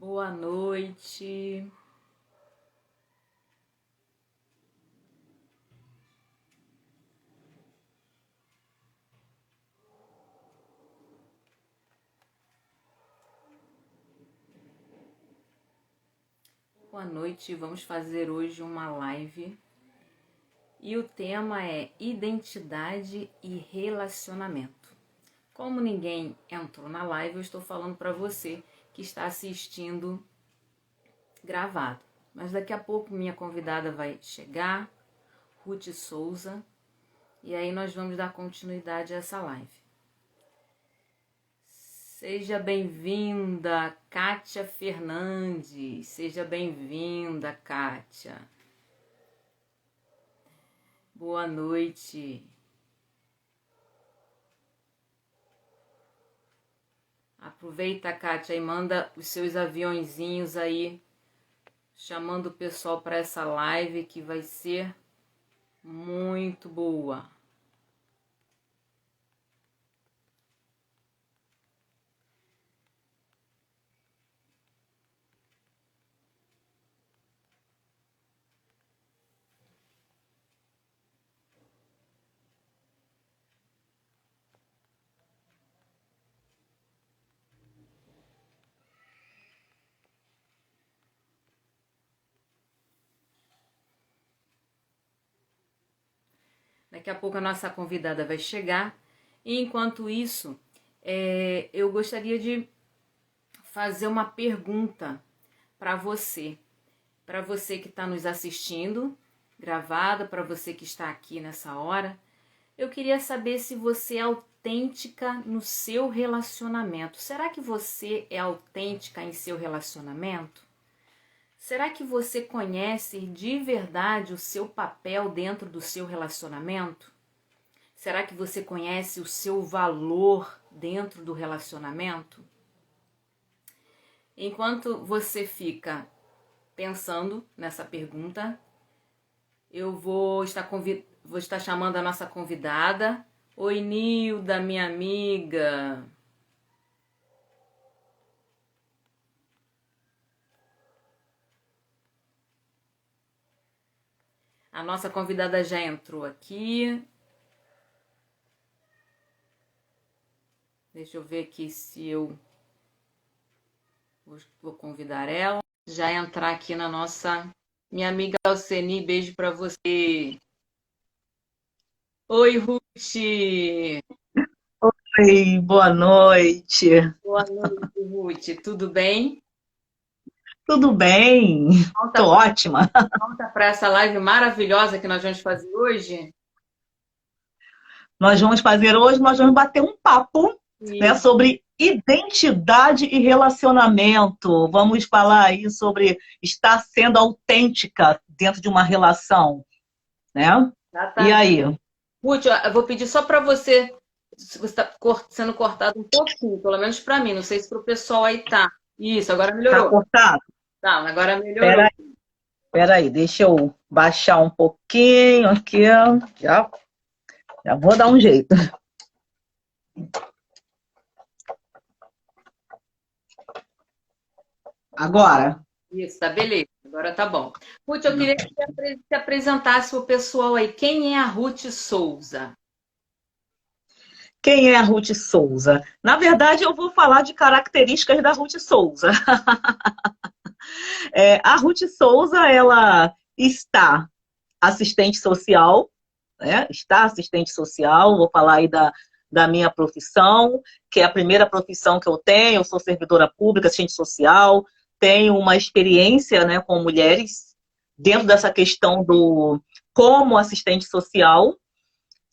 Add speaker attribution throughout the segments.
Speaker 1: Boa noite. Boa noite. Vamos fazer hoje uma live e o tema é identidade e relacionamento. Como ninguém entrou na live, eu estou falando para você que está assistindo gravado. Mas daqui a pouco minha convidada vai chegar, Ruth Souza, e aí nós vamos dar continuidade a essa live. Seja bem-vinda, Kátia Fernandes. Seja bem-vinda, Kátia. Boa noite. Aproveita, Kátia, e manda os seus aviõezinhos aí, chamando o pessoal para essa live que vai ser muito boa. Daqui a pouco a nossa convidada vai chegar. E enquanto isso, eu gostaria de fazer uma pergunta para você que está nos assistindo, gravada, para você que está aqui nessa hora. Eu queria saber se você é autêntica no seu relacionamento. Será que você é autêntica em seu relacionamento? Será que você conhece de verdade o seu papel dentro do seu relacionamento? Será que você conhece o seu valor dentro do relacionamento? Enquanto você fica pensando nessa pergunta, eu vou estar chamando a nossa convidada. Oi, Nilda, minha amiga. A nossa convidada já entrou aqui. Deixa eu ver aqui se eu vou convidar ela. Já entrar aqui na nossa... Minha amiga Alceni, beijo para você. Oi, Ruth.
Speaker 2: Oi, boa noite.
Speaker 1: Boa noite, Ruth. Tudo bem?
Speaker 2: Tudo bem? Tô ótima.
Speaker 1: Conta para essa live maravilhosa que nós vamos fazer hoje.
Speaker 2: Nós vamos bater um papo, né,
Speaker 1: E
Speaker 2: sobre identidade e relacionamento. Vamos falar aí sobre estar sendo autêntica dentro de uma relação, né? E
Speaker 1: exatamente.
Speaker 2: aí?
Speaker 1: Ruth, eu vou pedir só para você, se você está sendo cortado um pouquinho, pelo menos para mim, não sei se para o pessoal aí tá. Isso, agora
Speaker 2: Tá
Speaker 1: melhorou.
Speaker 2: cortado?
Speaker 1: Tá, agora melhorou.
Speaker 2: Pera, peraí, deixa eu baixar um pouquinho aqui. Já vou dar um jeito. Agora.
Speaker 1: Isso, tá beleza. Agora tá bom. Ruth, eu queria que você se apresentasse o pessoal aí. Quem é a Ruth Souza?
Speaker 2: Quem é a Ruth Souza? Na verdade, eu vou falar de características da Ruth Souza. A Ruth Souza, ela está assistente social, né? Está assistente social, vou falar aí da minha profissão, que é a primeira profissão que eu tenho. Eu sou servidora pública, assistente social, tenho uma experiência, né, com mulheres dentro dessa questão do como assistente social.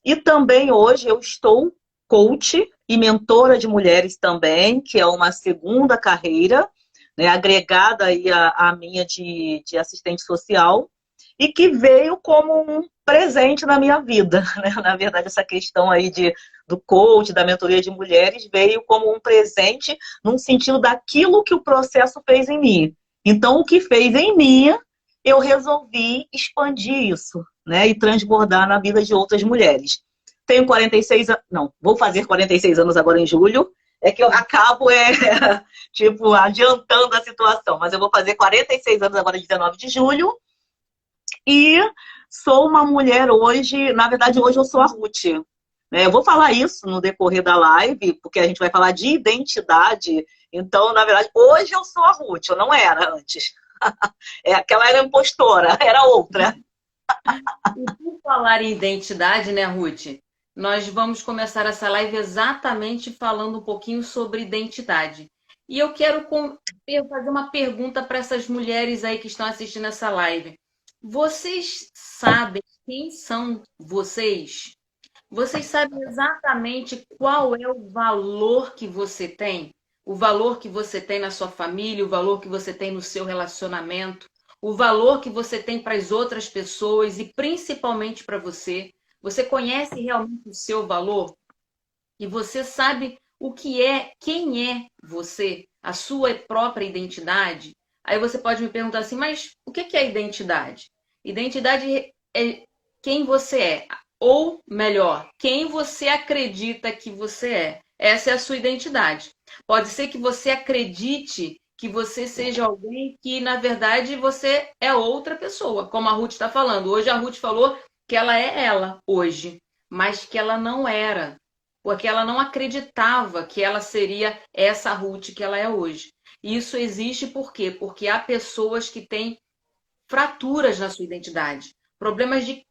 Speaker 2: E também hoje eu estou coach e mentora de mulheres também, que é uma segunda carreira, né, agregada aí à minha de assistente social, e que veio como um presente na minha vida, né? Na verdade, essa questão aí do coach, da mentoria de mulheres, veio como um presente num sentido daquilo que o processo fez em mim. Então, o que fez em mim, eu resolvi expandir isso, né? E transbordar na vida de outras mulheres. Tenho 46 anos, não, vou fazer 46 anos agora em julho, É que eu acabo, tipo, adiantando a situação. Mas eu vou fazer 46 anos agora, 19 de julho. E sou uma mulher hoje, na verdade, hoje eu sou a Ruth. Eu vou falar isso no decorrer da live, porque a gente vai falar de identidade. Então, na verdade, hoje eu sou a Ruth, eu não era antes. Aquela era impostora, era outra.
Speaker 1: E por falar em identidade, né, Ruth? Nós vamos começar essa live exatamente falando um pouquinho sobre identidade. E eu quero fazer uma pergunta para essas mulheres aí que estão assistindo essa live. Vocês sabem quem são vocês? Vocês sabem exatamente qual é o valor que você tem? O valor que você tem na sua família, o valor que você tem no seu relacionamento, o valor que você tem para as outras pessoas e principalmente para você. Você conhece realmente o seu valor? E você sabe o que é, quem é você, a sua própria identidade? Aí você pode me perguntar assim, mas o que é identidade? Identidade é quem você é, ou melhor, quem você acredita que você é. Essa é a sua identidade. Pode ser que você acredite que você seja alguém que, na verdade, você é outra pessoa, como a Ruth está falando. Hoje a Ruth falou que ela é ela hoje, mas que ela não era, porque ela não acreditava que ela seria essa Ruth que ela é hoje. E isso existe por quê? Porque há pessoas que têm fraturas na sua identidade, problemas de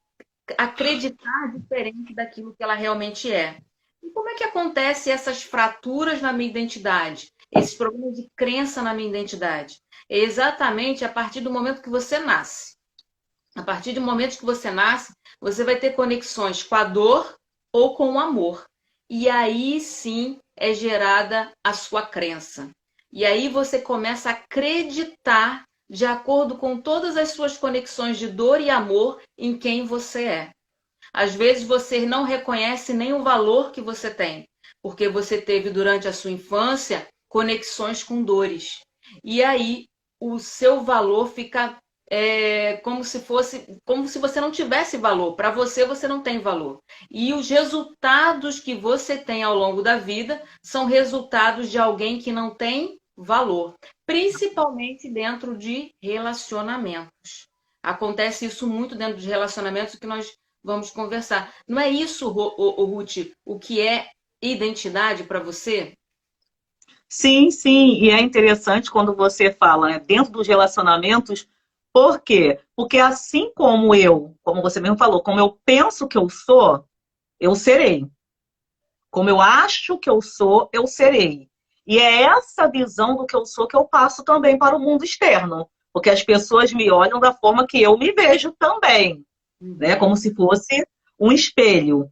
Speaker 1: acreditar diferente daquilo que ela realmente é. E como é que acontece essas fraturas na minha identidade? Esses problemas de crença na minha identidade? É exatamente a partir do momento que você nasce. A partir do momento que você nasce, você vai ter conexões com a dor ou com o amor. E aí sim é gerada a sua crença. E aí você começa a acreditar de acordo com todas as suas conexões de dor e amor em quem você é. Às vezes você não reconhece nem o valor que você tem, porque você teve durante a sua infância conexões com dores. E aí o seu valor fica como se fosse, como se você não tivesse valor. Para você, você não tem valor. E os resultados que você tem ao longo da vida são resultados de alguém que não tem valor, principalmente dentro de relacionamentos. Acontece isso muito dentro de relacionamentos que nós vamos conversar. Não é isso, Ruth, o que é identidade para você?
Speaker 2: Sim, sim, e é interessante quando você fala, né, dentro dos relacionamentos, por quê? Porque assim como eu, como você mesmo falou, como eu penso que eu serei. Como eu acho que eu serei. E é essa visão do que eu sou que eu passo também para o mundo externo. Porque as pessoas me olham da forma que eu me vejo também, né? Como se fosse um espelho.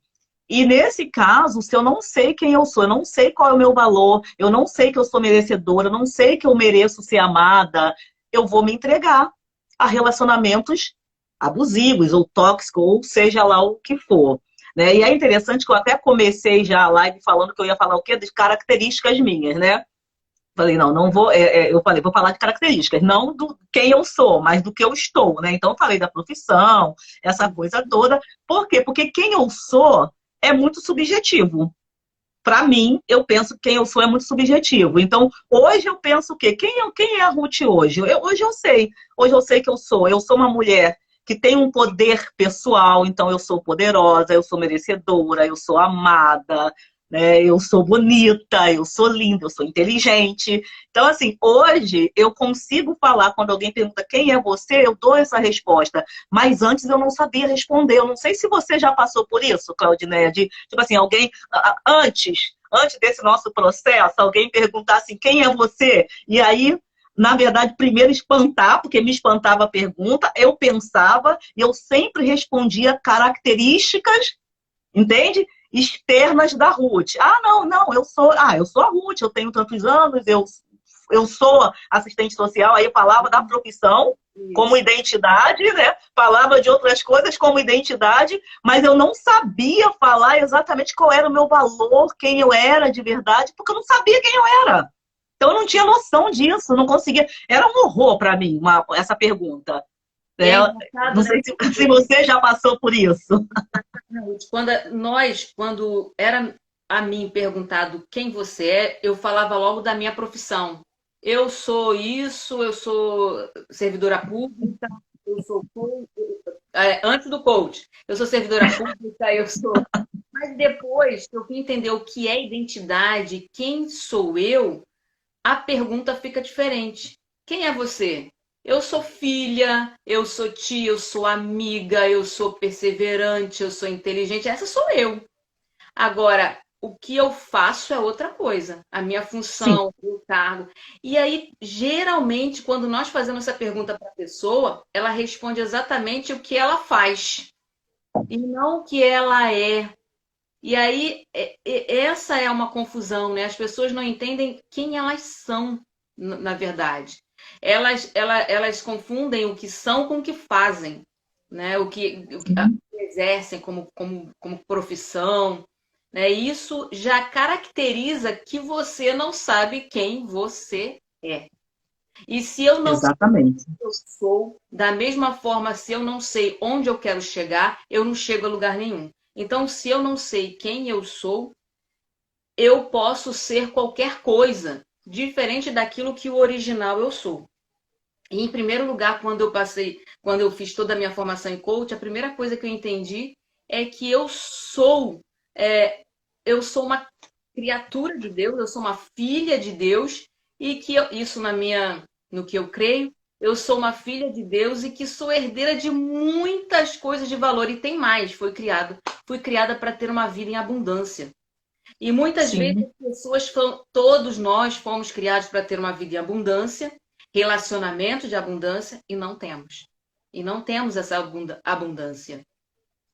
Speaker 2: E nesse caso, se eu não sei quem eu sou, eu não sei qual é o meu valor, eu não sei que eu sou merecedora, eu não sei que eu mereço ser amada, eu vou me entregar a relacionamentos abusivos ou tóxicos, ou seja lá o que for. Né? E é interessante que eu até comecei já a live falando que eu ia falar o quê? De características minhas, né? Falei, não vou. Eu falei, vou falar de características, não do quem eu sou, mas do que eu estou, né? Então, eu falei da profissão, essa coisa toda. Por quê? Porque quem eu sou é muito subjetivo. Para mim, eu penso que quem eu sou é muito subjetivo. Então, hoje eu penso o quê? Quem é a Ruth hoje? Hoje eu sei. Hoje eu sei que eu sou. Eu sou uma mulher que tem um poder pessoal, então eu sou poderosa, eu sou merecedora, eu sou amada, né? Eu sou bonita, eu sou linda, eu sou inteligente. Então, assim, hoje eu consigo falar, quando alguém pergunta quem é você, eu dou essa resposta. Mas antes eu não sabia responder. Eu não sei se você já passou por isso, Claudineia, de, tipo assim, alguém, antes desse nosso processo, alguém perguntar assim, quem é você? E aí, na verdade, primeiro espantar, porque me espantava a pergunta, eu pensava e eu sempre respondia características, entende? Externas da Ruth. Não, eu sou a Ruth, eu tenho tantos anos, eu sou assistente social, aí eu falava da profissão como identidade, né? Falava de outras coisas como identidade, mas eu não sabia falar exatamente qual era o meu valor, quem eu era de verdade, porque eu não sabia quem eu era. Então eu não tinha noção disso, não conseguia. Era um horror para mim essa pergunta.
Speaker 1: É
Speaker 2: Não sei se você já passou por isso.
Speaker 1: Quando a mim perguntado quem você é, eu falava logo da minha profissão. Eu sou isso, eu sou servidora pública, eu sou antes do coach, eu sou servidora pública, eu sou. Mas depois que eu fui entender o que é identidade, quem sou eu, a pergunta fica diferente. Quem é você? Eu sou filha, eu sou tia, eu sou amiga, eu sou perseverante, eu sou inteligente. Essa sou eu. Agora, o que eu faço é outra coisa. A minha
Speaker 2: Sim,
Speaker 1: função, o cargo. E aí, geralmente, quando nós fazemos essa pergunta para a pessoa, ela responde exatamente o que ela faz e não o que ela é. E aí, essa é uma confusão, né? As pessoas não entendem quem elas são, na verdade. Elas confundem o que são com o que fazem, né? O que
Speaker 2: sim.
Speaker 1: exercem como profissão, né? Isso já caracteriza que você não sabe quem você é. E se eu não sei
Speaker 2: Exatamente.
Speaker 1: quem eu sou, da mesma forma, se eu não sei onde eu quero chegar, eu não chego a lugar nenhum. Então, se eu não sei quem eu sou, eu posso ser qualquer coisa, diferente daquilo que o original eu sou. E em primeiro lugar, quando eu fiz toda a minha formação em coach, a primeira coisa que eu entendi é que é, eu sou uma criatura de Deus, eu sou uma filha de Deus e que isso no que eu creio, eu sou uma filha de Deus e que sou herdeira de muitas coisas de valor e tem mais, fui criada para ter uma vida em abundância. E muitas vezes
Speaker 2: Sim.
Speaker 1: as pessoas todos nós fomos criados para ter uma vida em abundância, relacionamento de abundância, e não temos. E não temos essa abundância.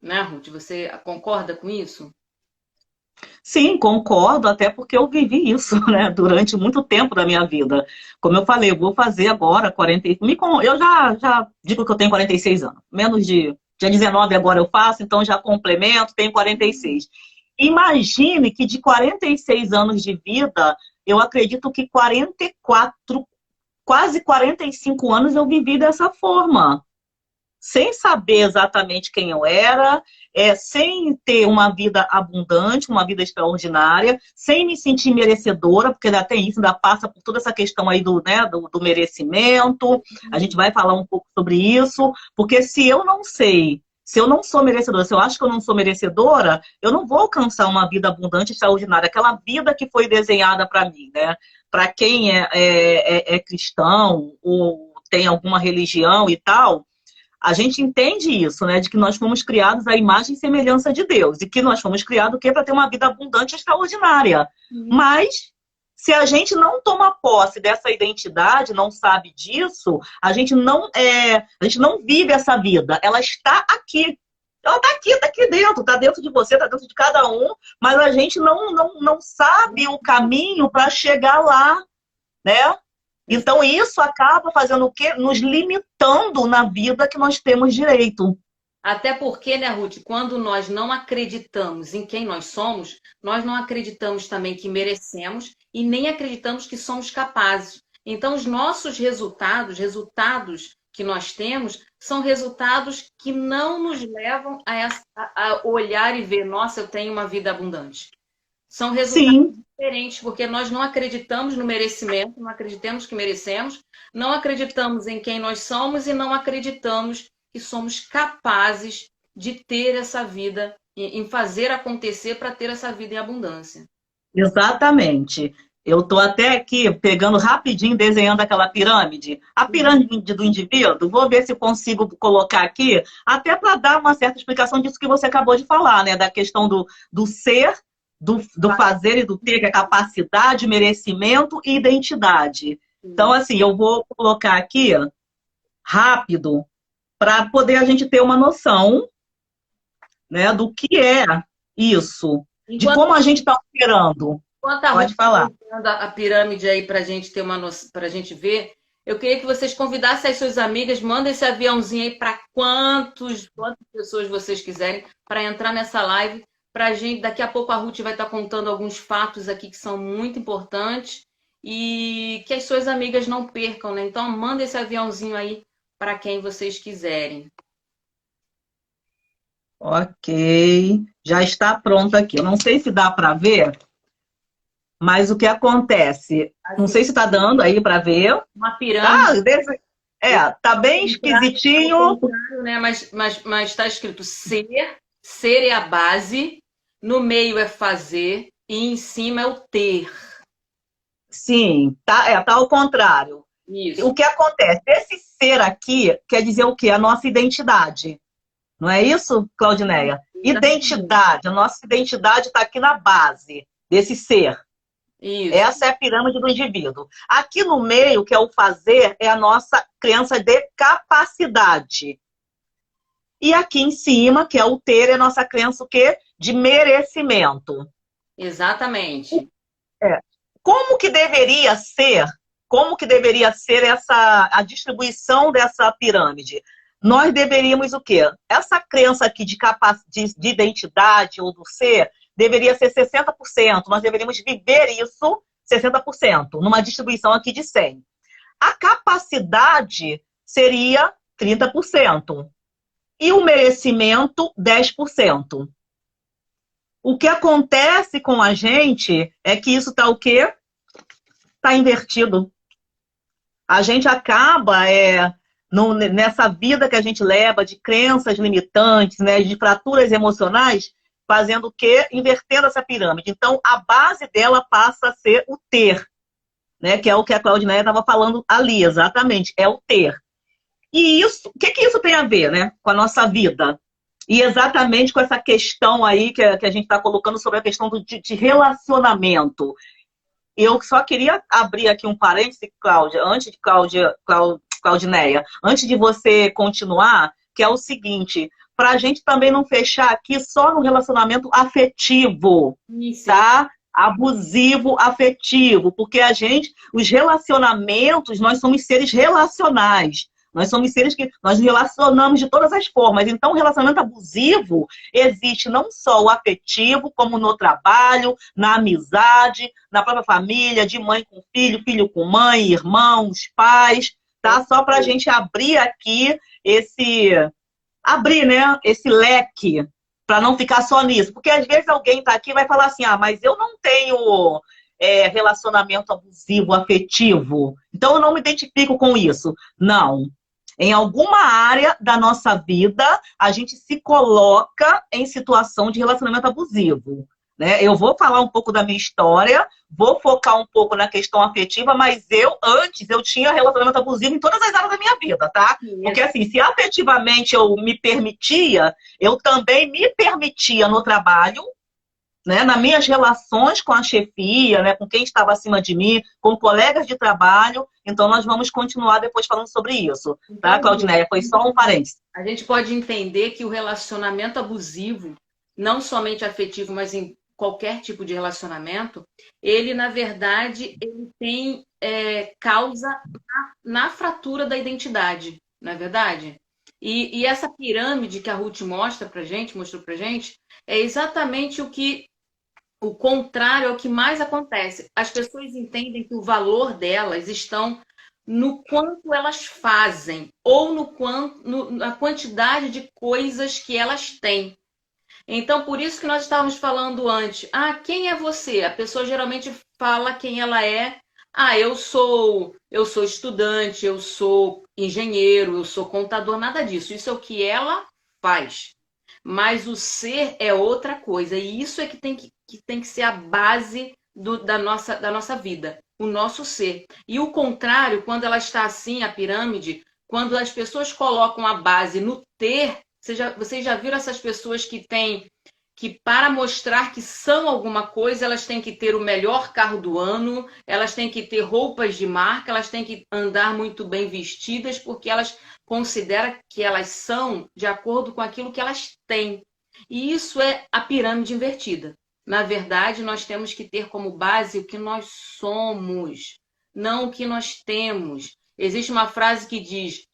Speaker 1: Né, Ruth? Você concorda com isso?
Speaker 2: Sim, concordo, até porque eu vivi isso, né, durante muito tempo da minha vida. Como eu falei, eu vou fazer agora 40. Eu já digo que eu tenho 46 anos. Menos de. Dia 19 agora eu faço, então já complemento, tenho 46. Imagine que de 46 anos de vida, eu acredito que 44, quase 45 anos eu vivi dessa forma sem saber exatamente quem eu era, sem ter uma vida abundante, uma vida extraordinária, sem me sentir merecedora, porque ainda tem isso, ainda passa por toda essa questão aí do merecimento. A gente vai falar um pouco sobre isso, porque se eu não sei, se eu não sou merecedora, se eu acho que eu não sou merecedora, eu não vou alcançar uma vida abundante, extraordinária, aquela vida que foi desenhada para mim, né? Para quem é cristão ou tem alguma religião e tal, a gente entende isso, né? De que nós fomos criados à imagem e semelhança de Deus. E que nós fomos criados o quê? Para ter uma vida abundante e extraordinária.
Speaker 1: Uhum.
Speaker 2: Mas, se a gente não toma posse dessa identidade, não sabe disso, a gente não vive essa vida. Ela está aqui. Ela está aqui dentro, está dentro de você, está dentro de cada um, mas a gente não sabe o caminho para chegar lá, né? Então, isso acaba fazendo o quê? Nos limitando na vida que nós temos direito.
Speaker 1: Até porque, né, Ruth, quando nós não acreditamos em quem nós somos, nós não acreditamos também que merecemos e nem acreditamos que somos capazes. Então, os nossos resultados que nós temos, são resultados que não nos levam a olhar e ver, nossa, eu tenho uma vida abundante. São resultados
Speaker 2: Sim,
Speaker 1: diferentes, porque nós não acreditamos no merecimento, não acreditamos que merecemos, não acreditamos em quem nós somos e não acreditamos que somos capazes de ter essa vida, em fazer acontecer para ter essa vida em abundância.
Speaker 2: exatamente. Eu estou até aqui pegando rapidinho, desenhando aquela pirâmide. A pirâmide do indivíduo, vou ver se eu consigo colocar aqui, até para dar uma certa explicação disso que você acabou de falar, né? Da questão do ser, do fazer e do ter, que é capacidade, merecimento e identidade. Então, assim, eu vou colocar aqui rápido para poder a gente ter uma noção, né, do que é isso, de
Speaker 1: Enquanto,
Speaker 2: como a gente está operando.
Speaker 1: enquanto a Ruth
Speaker 2: Pode falar.
Speaker 1: está desenhando a pirâmide aí para a gente ter uma para a gente ver, eu queria que vocês convidassem as suas amigas, mandem esse aviãozinho aí para quantas pessoas vocês quiserem para entrar nessa live. Para a gente, daqui a pouco a Ruth vai estar contando alguns fatos aqui que são muito importantes e que as suas amigas não percam, né? Então, manda esse aviãozinho aí para quem vocês quiserem.
Speaker 2: Ok, já está pronto aqui. Eu não sei se dá para ver, mas o que acontece? Não
Speaker 1: Assim,
Speaker 2: sei se está dando aí para ver.
Speaker 1: uma pirâmide.
Speaker 2: Tá, tá bem
Speaker 1: Ao
Speaker 2: esquisitinho.
Speaker 1: contrário, né? Mas está escrito ser, ser é a base, no meio é fazer e em cima é o ter.
Speaker 2: Sim, tá ao contrário. O
Speaker 1: Isso,
Speaker 2: que acontece? Esse ser aqui quer dizer o quê? A nossa identidade. Não é isso, Claudineia?
Speaker 1: exatamente.
Speaker 2: Identidade. A nossa identidade está aqui na base desse ser.
Speaker 1: Isso,
Speaker 2: Essa é a pirâmide do indivíduo. Aqui no meio, que é o fazer, é a nossa crença de capacidade. E aqui em cima, que é o ter, é a nossa crença o quê? De merecimento.
Speaker 1: exatamente.
Speaker 2: É. Como que deveria ser? Como que deveria ser a distribuição dessa pirâmide? Nós deveríamos o quê? Essa crença aqui de identidade ou do ser deveria ser 60%. Nós deveríamos viver isso 60%, numa distribuição aqui de 100. A capacidade seria 30%. E o merecimento, 10%. O que acontece com a gente é que isso está o quê? Está invertido. A gente acaba nessa vida que a gente leva de crenças limitantes, né, de fraturas emocionais, fazendo o quê? Invertendo essa pirâmide. Então, a base dela passa a ser o ter, né, que é o que a Claudineia estava falando ali, exatamente, é o ter. E isso, o que, que isso tem a ver, né, com a nossa vida? E exatamente com essa questão aí que a gente está colocando sobre a questão de relacionamento. Eu só queria abrir aqui um parêntese, Cláudia, antes de Claudineia, antes de você continuar, que é o seguinte, para a gente também não fechar aqui só no relacionamento afetivo,
Speaker 1: Isso,
Speaker 2: tá? Abusivo, afetivo, porque os relacionamentos, nós somos seres relacionais. Nós somos seres que nós nos relacionamos de todas as formas. Então, o relacionamento abusivo existe não só o afetivo, como no trabalho, na amizade, na própria família, de mãe com filho, filho com mãe, irmãos, pais, tá? Só para a gente abrir aqui abrir, né, esse leque, para não ficar só nisso. Porque às vezes alguém está aqui e vai falar assim, mas eu não tenho relacionamento abusivo, afetivo, então eu não me identifico com isso. Não. Em alguma área da nossa vida, a gente se coloca em situação de relacionamento abusivo. Né? Eu vou falar um pouco da minha história, vou focar um pouco na questão afetiva, mas antes, eu tinha relacionamento abusivo em todas as áreas da minha vida, tá? Porque,
Speaker 1: isso.
Speaker 2: assim, se afetivamente eu me permitia, eu também me permitia no trabalho, né, nas minhas relações com a chefia, né, com quem estava acima de mim, com colegas de trabalho. Então, nós vamos continuar depois falando sobre isso, tá,
Speaker 1: Então,
Speaker 2: Claudineia? Foi só um parênteses.
Speaker 1: a gente pode entender que o relacionamento abusivo, não somente afetivo, mas em qualquer tipo de relacionamento, ele, na verdade, ele tem causa na fratura da identidade, não é verdade? E essa pirâmide que a Ruth mostrou pra gente, é exatamente o contrário é o que mais acontece. As pessoas entendem que o valor delas estão no quanto elas fazem ou na quantidade de coisas que elas têm. Então, por isso que nós estávamos falando antes. Quem é você? A pessoa geralmente fala quem ela é. Eu sou estudante, eu sou engenheiro, eu sou contador, nada disso. Isso é o que ela faz. Mas o ser é outra coisa. E isso é que tem que ser a base da nossa vida, o nosso ser. E o contrário, quando ela está assim, a pirâmide, quando as pessoas colocam a base no ter, vocês já viram essas pessoas que para mostrar que são alguma coisa, elas têm que ter o melhor carro do ano, elas têm que ter roupas de marca, elas têm que andar muito bem vestidas, porque elas consideram que elas são de acordo com aquilo que elas têm. E isso é a pirâmide invertida. Na verdade, nós temos que ter como base o que nós somos, não o que nós temos. Existe uma frase que diz: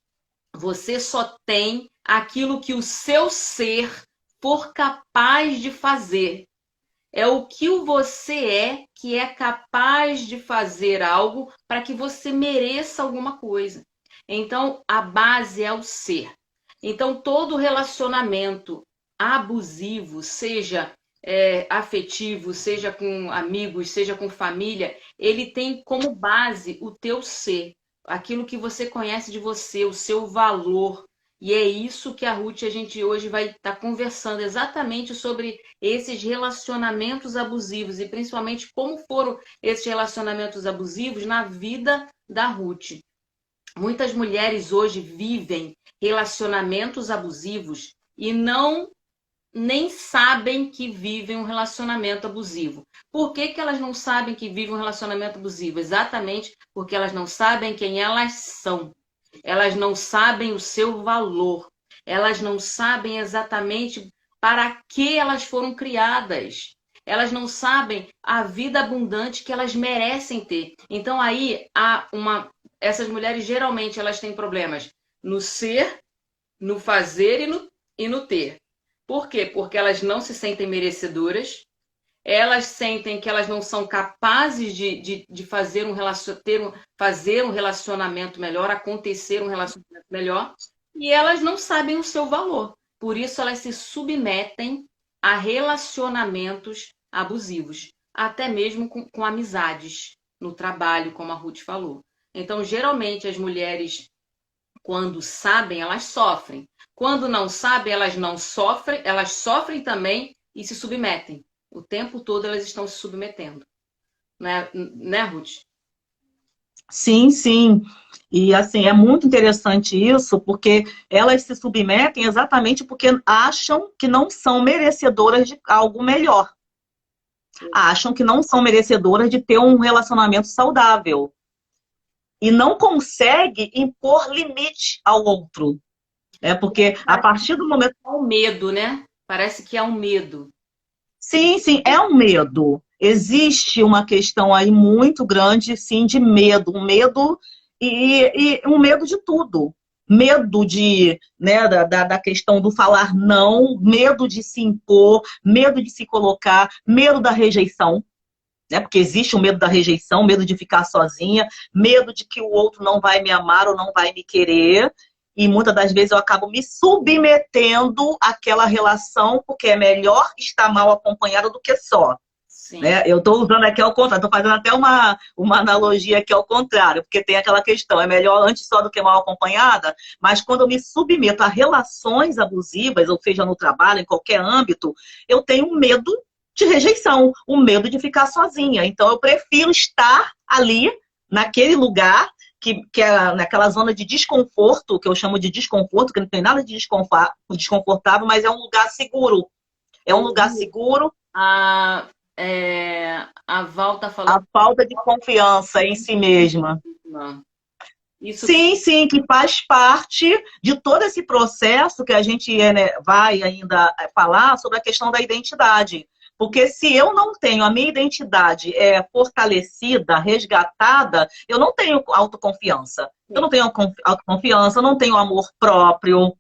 Speaker 1: você só tem aquilo que o seu ser for capaz de fazer. É o que o você é que é capaz de fazer algo para que você mereça alguma coisa. Então, a base é o ser. Então, todo relacionamento abusivo, seja afetivo, seja com amigos, seja com família, ele tem como base o teu ser, aquilo que você conhece de você, o seu valor. E é isso que a Ruth, a gente hoje vai estar conversando exatamente sobre esses relacionamentos abusivos e principalmente como foram esses relacionamentos abusivos na vida da Ruth. Muitas mulheres hoje vivem relacionamentos abusivos e não nem sabem que vivem um relacionamento abusivo. Por que que elas não sabem que vivem um relacionamento abusivo? Exatamente porque elas não sabem quem elas são. Elas não sabem o seu valor. Elas não sabem exatamente para que elas foram criadas. Elas não sabem a vida abundante que elas merecem ter. Então aí essas mulheres geralmente elas têm problemas no ser, no fazer e no ter. Por quê? Porque elas não se sentem merecedoras, elas sentem que elas não são capazes de fazer fazer um relacionamento melhor, acontecer um relacionamento melhor, e elas não sabem o seu valor. Por isso elas se submetem a relacionamentos abusivos, até mesmo com amizades no trabalho, como a Ruth falou. Então, geralmente, as mulheres, quando sabem, elas sofrem. Quando não sabem, elas não sofrem, elas sofrem também e se submetem. O tempo todo elas estão se submetendo. Né, Ruth?
Speaker 2: Sim, sim. E assim, é muito interessante isso, porque elas se submetem exatamente porque acham que não são merecedoras de algo melhor. Acham que não são merecedoras de ter um relacionamento saudável. E não consegue impor limite ao outro. Porque a partir do momento.
Speaker 1: É um medo, né? Parece que é um medo.
Speaker 2: Sim, sim, é um medo. Existe uma questão aí muito grande, sim, de medo. Um medo e um medo de tudo. Medo né, da questão do falar não, medo de se impor, medo de se colocar, medo da rejeição. Né? Porque existe o medo da rejeição, medo de ficar sozinha, medo de que o outro não vai me amar ou não vai me querer. E muitas das vezes eu acabo me submetendo àquela relação, porque é melhor estar mal acompanhada do que só. Né? Eu estou usando aqui ao contrário, estou fazendo até uma analogia aqui ao contrário, porque tem aquela questão, é melhor antes só do que mal acompanhada, mas quando eu me submeto a relações abusivas, ou seja, no trabalho, em qualquer âmbito, eu tenho medo de rejeição, o medo de ficar sozinha. Então eu prefiro estar ali, naquele lugar, que é naquela zona de desconforto, que eu chamo de desconforto, que não tem nada de desconfortável, mas é um lugar seguro. É um lugar seguro.
Speaker 1: A Val tá falando.
Speaker 2: A falta de confiança em si mesma.
Speaker 1: Isso...
Speaker 2: Sim, sim, que faz parte de todo esse processo que a gente vai ainda falar sobre a questão da identidade. Porque se eu não tenho a minha identidade fortalecida, resgatada, eu não tenho autoconfiança. Eu não tenho autoconfiança, eu não tenho amor próprio.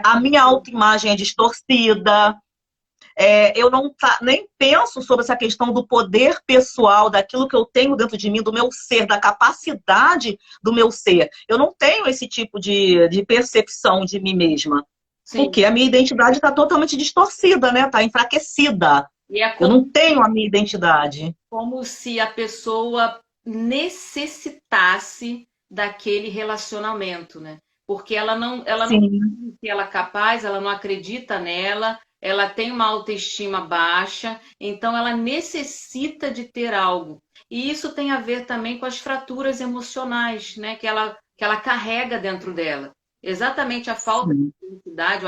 Speaker 2: A minha autoimagem é distorcida. Eu nem penso sobre essa questão do poder pessoal, daquilo que eu tenho dentro de mim, do meu ser, da capacidade do meu ser. Eu não tenho esse tipo de percepção de mim mesma. Sim. Porque a minha identidade está totalmente distorcida, né? Está enfraquecida. Eu não tenho a minha identidade.
Speaker 1: Como se a pessoa necessitasse daquele relacionamento, né? Porque ela não que ela é capaz, ela não acredita nela, ela tem uma autoestima baixa, então ela necessita de ter algo. E isso tem a ver também com as fraturas emocionais, né? Que ela carrega dentro dela. Exatamente a falta de identidade,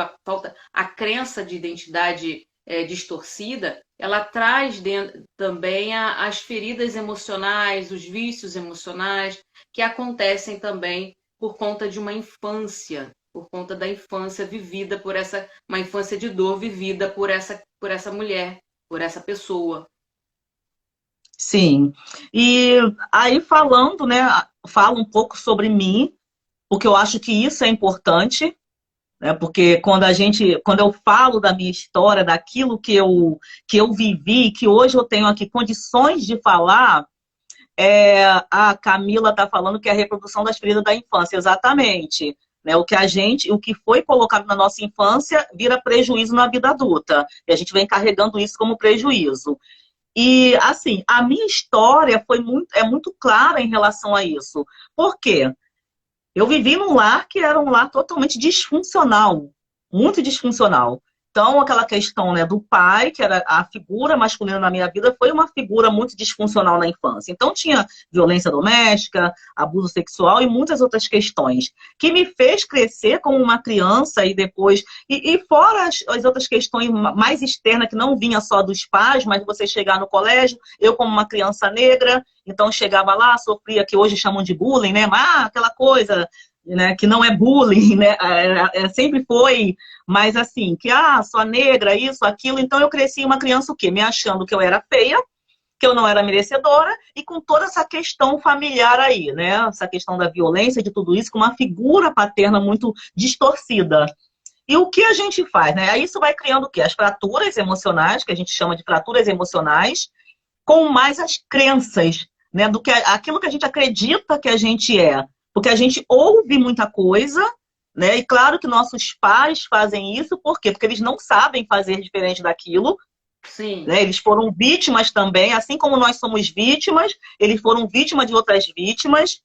Speaker 1: a crença de identidade distorcida, ela traz também as feridas emocionais, os vícios emocionais, que acontecem também por conta de uma infância, por conta da infância vivida uma infância de dor vivida por essa mulher, por essa pessoa.
Speaker 2: Sim. E aí falando, né, falo um pouco sobre mim, porque eu acho que isso é importante, né, porque quando eu falo da minha história, daquilo que eu vivi, que hoje eu tenho aqui condições de falar, a Camila está falando que é a reprodução das feridas da infância, exatamente. né? O que foi colocado na nossa infância vira prejuízo na vida adulta. E a gente vem carregando isso como prejuízo. E, assim, a minha história é muito clara em relação a isso. Por quê? Eu vivi num lar que era um lar totalmente disfuncional, muito disfuncional. Então, aquela questão, né, do pai, que era a figura masculina na minha vida, foi uma figura muito disfuncional na infância. Então, tinha violência doméstica, abuso sexual e muitas outras questões, que me fez crescer como uma criança e depois... E fora as outras questões mais externas, que não vinha só dos pais, mas você chegar no colégio, eu como uma criança negra, então chegava lá, sofria, que hoje chamam de bullying, né? Aquela coisa, né, que não é bullying, né? Sempre foi, mas assim, que só negra, isso, aquilo. Então eu cresci uma criança o quê? Me achando que eu era feia, que eu não era merecedora, e com toda essa questão familiar aí, né? Essa questão da violência, de tudo isso, com uma figura paterna muito distorcida. E o que a gente faz, né? Aí isso vai criando o quê? As fraturas emocionais, que a gente chama de fraturas emocionais, com mais as crenças, né? Do que aquilo que a gente acredita que a gente é. Porque a gente ouve muita coisa, né? E claro que nossos pais fazem isso, por quê? Porque eles não sabem fazer diferente daquilo,
Speaker 1: Sim.
Speaker 2: né? Eles foram vítimas também, assim como nós somos vítimas, eles foram vítimas de outras vítimas,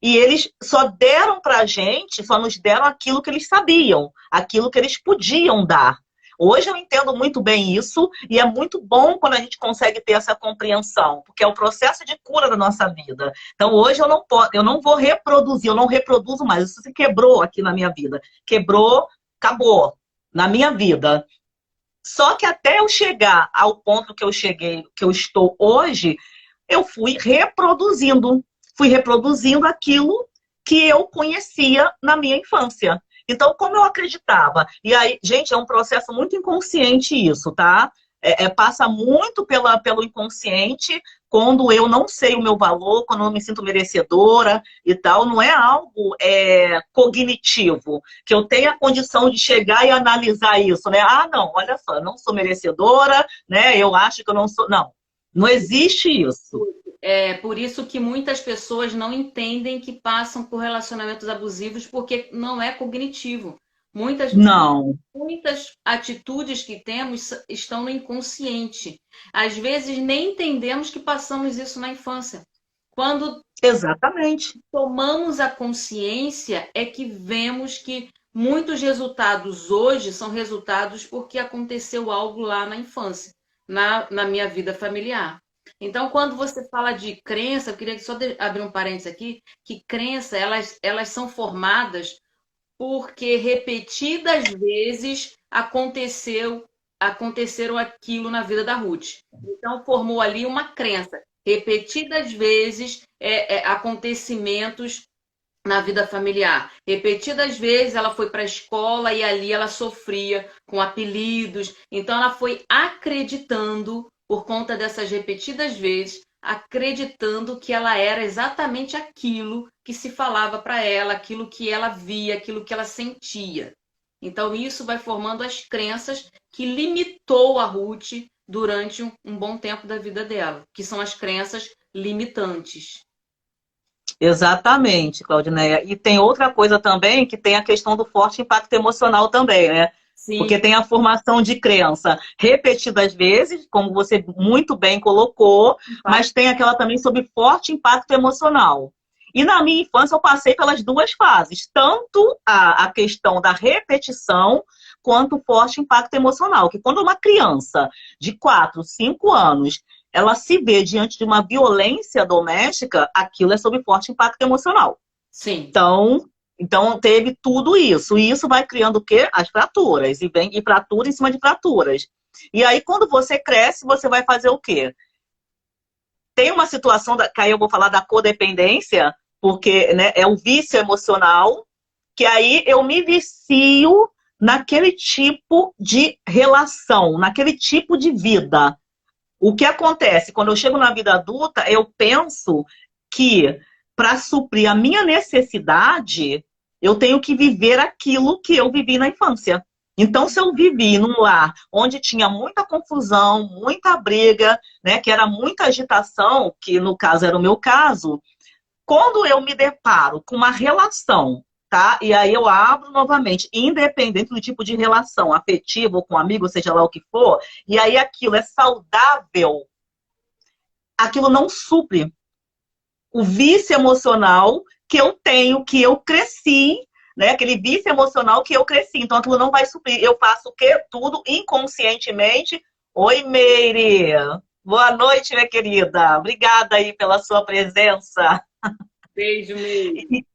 Speaker 2: e eles só deram pra gente, só nos deram aquilo que eles sabiam, aquilo que eles podiam dar. Hoje eu entendo muito bem isso, e é muito bom quando a gente consegue ter essa compreensão, porque é o processo de cura da nossa vida. Então hoje eu não vou reproduzir, eu não reproduzo mais. Isso se quebrou aqui na minha vida. Quebrou, acabou na minha vida. Só que até eu chegar ao ponto que eu cheguei, que eu estou hoje, eu fui reproduzindo aquilo que eu conhecia na minha infância. Então, como eu acreditava? E aí, gente, é um processo muito inconsciente isso, tá? Passa muito pelo inconsciente, quando eu não sei o meu valor, quando eu não me sinto merecedora e tal. Não é algo cognitivo, que eu tenha a condição de chegar e analisar isso, né? Não, olha só, eu não sou merecedora, né? Eu acho que eu não sou... Não, não existe isso.
Speaker 1: É por isso que muitas pessoas não entendem que passam por relacionamentos abusivos, porque não é cognitivo. Muitas,
Speaker 2: Não,
Speaker 1: muitas atitudes que temos estão no inconsciente. Às vezes nem entendemos que passamos isso na infância. Quando
Speaker 2: exatamente.
Speaker 1: tomamos a consciência, é que vemos que muitos resultados hoje são resultados porque aconteceu algo lá na infância, na minha vida familiar. Então, quando você fala de crença, eu queria só abrir um parênteses aqui, que crença, elas são formadas porque repetidas vezes aconteceram aquilo na vida da Ruth. Então, formou ali uma crença. Repetidas vezes, acontecimentos na vida familiar. Repetidas vezes ela foi para a escola e ali ela sofria com apelidos. Então, ela foi acreditando, por conta dessas repetidas vezes, acreditando que ela era exatamente aquilo que se falava para ela, aquilo que ela via, aquilo que ela sentia. Então, isso vai formando as crenças que limitou a Ruth durante um bom tempo da vida dela, que são as crenças limitantes.
Speaker 2: Exatamente, Claudineia. E tem outra coisa também, que tem a questão do forte impacto emocional também, né? Porque
Speaker 1: Sim,
Speaker 2: tem a formação de crença repetidas vezes, como você muito bem colocou, mas tem aquela também sobre forte impacto emocional. E na minha infância eu passei pelas duas fases, tanto a questão da repetição, quanto o forte impacto emocional. Que quando uma criança de 4, 5 anos ela se vê diante de uma violência doméstica, aquilo é sob forte impacto emocional.
Speaker 1: sim.
Speaker 2: Então teve tudo isso. E isso vai criando o quê? As fraturas. E fratura em cima de fraturas. E aí, quando você cresce, você vai fazer o quê? Tem uma situação, que aí eu vou falar da codependência, porque, né, é o vício emocional, que aí eu me vicio naquele tipo de relação, naquele tipo de vida. O que acontece? Quando eu chego na vida adulta, eu penso que para suprir a minha necessidade, eu tenho que viver aquilo que eu vivi na infância. Então, se eu vivi num lar onde tinha muita confusão, muita briga, né, que era muita agitação, que no caso era o meu caso, quando eu me deparo com uma relação tá? E aí eu abro novamente, independente do tipo de relação, afetiva ou com amigo, seja lá o que for, e aí aquilo é saudável, aquilo não supre o vício emocional que eu tenho, que eu cresci, né? Aquele vício emocional que eu cresci. Então aquilo não vai suprir. Eu faço o quê? Tudo inconscientemente. Oi, Meire. Boa noite, minha querida. Obrigada aí pela sua presença.
Speaker 1: Beijo, Meire.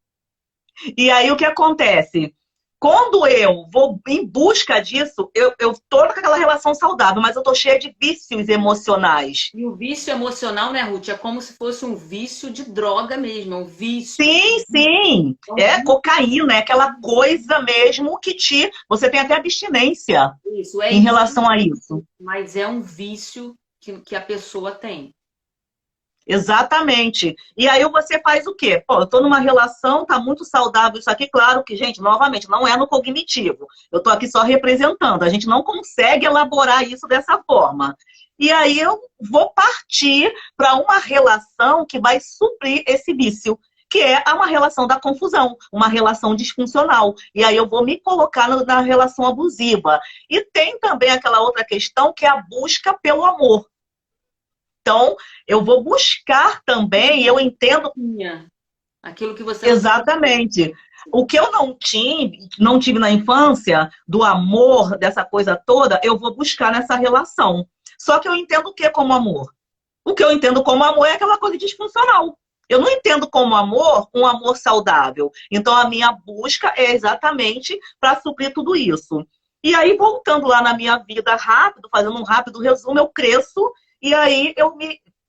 Speaker 2: E aí o que acontece? Quando eu vou em busca disso, eu tô com aquela relação saudável, mas eu tô cheia de vícios emocionais.
Speaker 1: E o vício emocional, né, Ruth? É como se fosse um vício de droga mesmo, é um vício.
Speaker 2: Sim, sim.
Speaker 1: É um
Speaker 2: É
Speaker 1: vício.
Speaker 2: cocaína, é aquela coisa mesmo que te. Você tem até abstinência
Speaker 1: Isso, é
Speaker 2: em
Speaker 1: isso,
Speaker 2: relação a isso.
Speaker 1: mas é um vício que a pessoa tem.
Speaker 2: Exatamente. E aí você faz o quê? Pô, eu tô numa relação, tá muito saudável isso aqui. Claro que, gente, novamente, não é no cognitivo. Eu tô aqui só representando. A gente não consegue elaborar isso dessa forma. E aí eu vou partir para uma relação que vai suprir esse vício, que é uma relação da confusão, uma relação disfuncional. E aí eu vou me colocar na relação abusiva. E tem também aquela outra questão que é a busca pelo amor. Então, eu vou buscar também, e eu entendo
Speaker 1: Aquilo que você não.
Speaker 2: exatamente. O que eu não tive na infância, do amor, dessa coisa toda, eu vou buscar nessa relação. Só que eu entendo o que como amor? O que eu entendo como amor é aquela coisa disfuncional. Eu não entendo como amor um amor saudável. Então, a minha busca é exatamente para suprir tudo isso. E aí, voltando lá na minha vida rápido, fazendo um rápido resumo, eu cresço e aí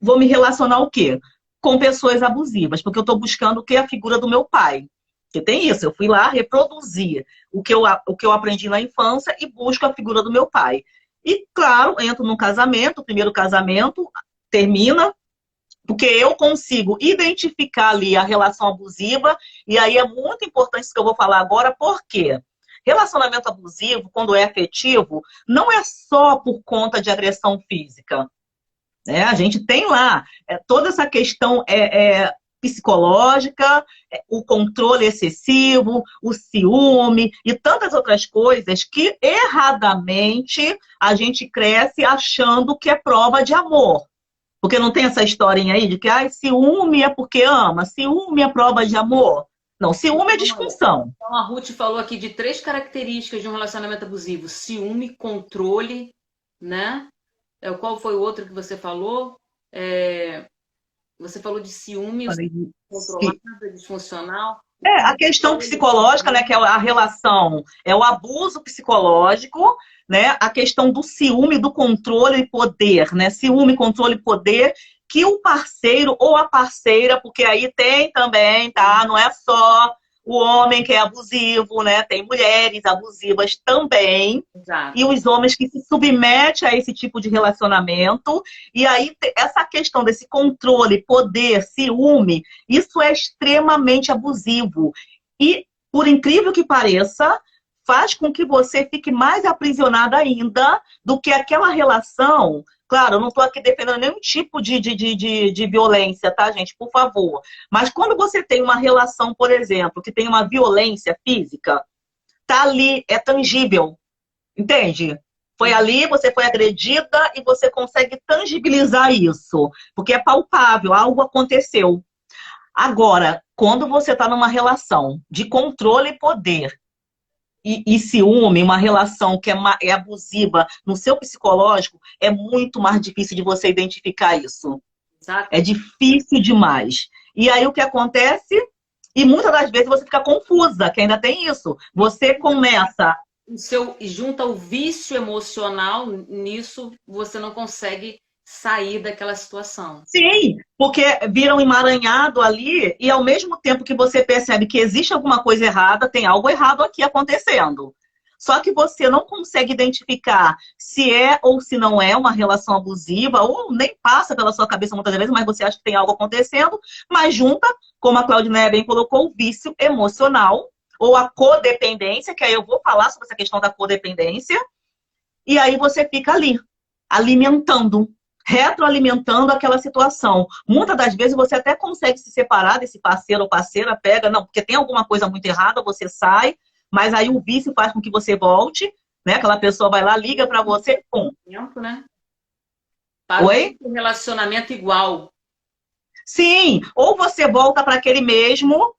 Speaker 2: vou me relacionar o quê? Com pessoas abusivas, porque eu estou buscando o que? A figura do meu pai. Porque tem isso, eu fui lá reproduzir o que eu aprendi na infância e busco a figura do meu pai. E, claro, entro num casamento, o primeiro casamento termina, porque eu consigo identificar ali a relação abusiva, e aí é muito importante isso que eu vou falar agora, por quê? Relacionamento abusivo, quando é afetivo, não é só por conta de agressão física. Né? A gente tem lá toda essa questão psicológica, o controle excessivo, o ciúme e tantas outras coisas que erradamente a gente cresce achando que é prova de amor. Porque não tem essa historinha aí de que ciúme é porque ama, ciúme é prova de amor. Não, ciúme é disfunção.
Speaker 1: Então, a Ruth falou aqui de 3 características de um relacionamento abusivo: ciúme, controle, né? Qual foi o outro que você falou? Você falou de ciúme, controlado, disfuncional.
Speaker 2: A questão psicológica, né, que é a relação, é o abuso psicológico, né, a questão do ciúme, do controle e poder, né, ciúme, controle e poder, que o parceiro ou a parceira, porque aí tem também, tá, não é só o homem que é abusivo, né, tem mulheres abusivas também,
Speaker 1: Exato.
Speaker 2: E os homens que se submetem a esse tipo de relacionamento, e aí essa questão desse controle, poder, ciúme, isso é extremamente abusivo. E, por incrível que pareça, faz com que você fique mais aprisionada ainda do que aquela relação. Claro, eu não estou aqui defendendo nenhum tipo de violência, tá, gente? Por favor. Mas quando você tem uma relação, por exemplo, que tem uma violência física, tá ali, é tangível. Entende? Foi ali, você foi agredida e você consegue tangibilizar isso. Porque é palpável, algo aconteceu. Agora, quando você está numa relação de controle e poder e ciúme, uma relação que é abusiva no seu psicológico, é muito mais difícil de você identificar isso.
Speaker 1: Exato.
Speaker 2: É difícil demais. E aí o que acontece? E muitas das vezes você fica confusa, que ainda tem isso. Você começa
Speaker 1: junta o vício emocional nisso, você não consegue sair daquela situação.
Speaker 2: Sim, porque vira um emaranhado ali e ao mesmo tempo que você percebe que existe alguma coisa errada, tem algo errado aqui acontecendo. Só que você não consegue identificar se é ou se não é uma relação abusiva, ou nem passa pela sua cabeça muitas vezes, mas você acha que tem algo acontecendo, mas junta, como a Claudineia bem colocou, o vício emocional, ou a codependência, que aí eu vou falar sobre essa questão da codependência, e aí você fica ali, alimentando. retroalimentando aquela situação. Muitas das vezes você até consegue se separar desse parceiro ou parceira, pega, não, porque tem alguma coisa muito errada, você sai, mas aí o vício faz com que você volte, né? Aquela pessoa vai lá, liga para você, pum.
Speaker 1: Tempo, né? Para
Speaker 2: Oi?
Speaker 1: um relacionamento igual.
Speaker 2: Sim, ou você volta para aquele mesmo,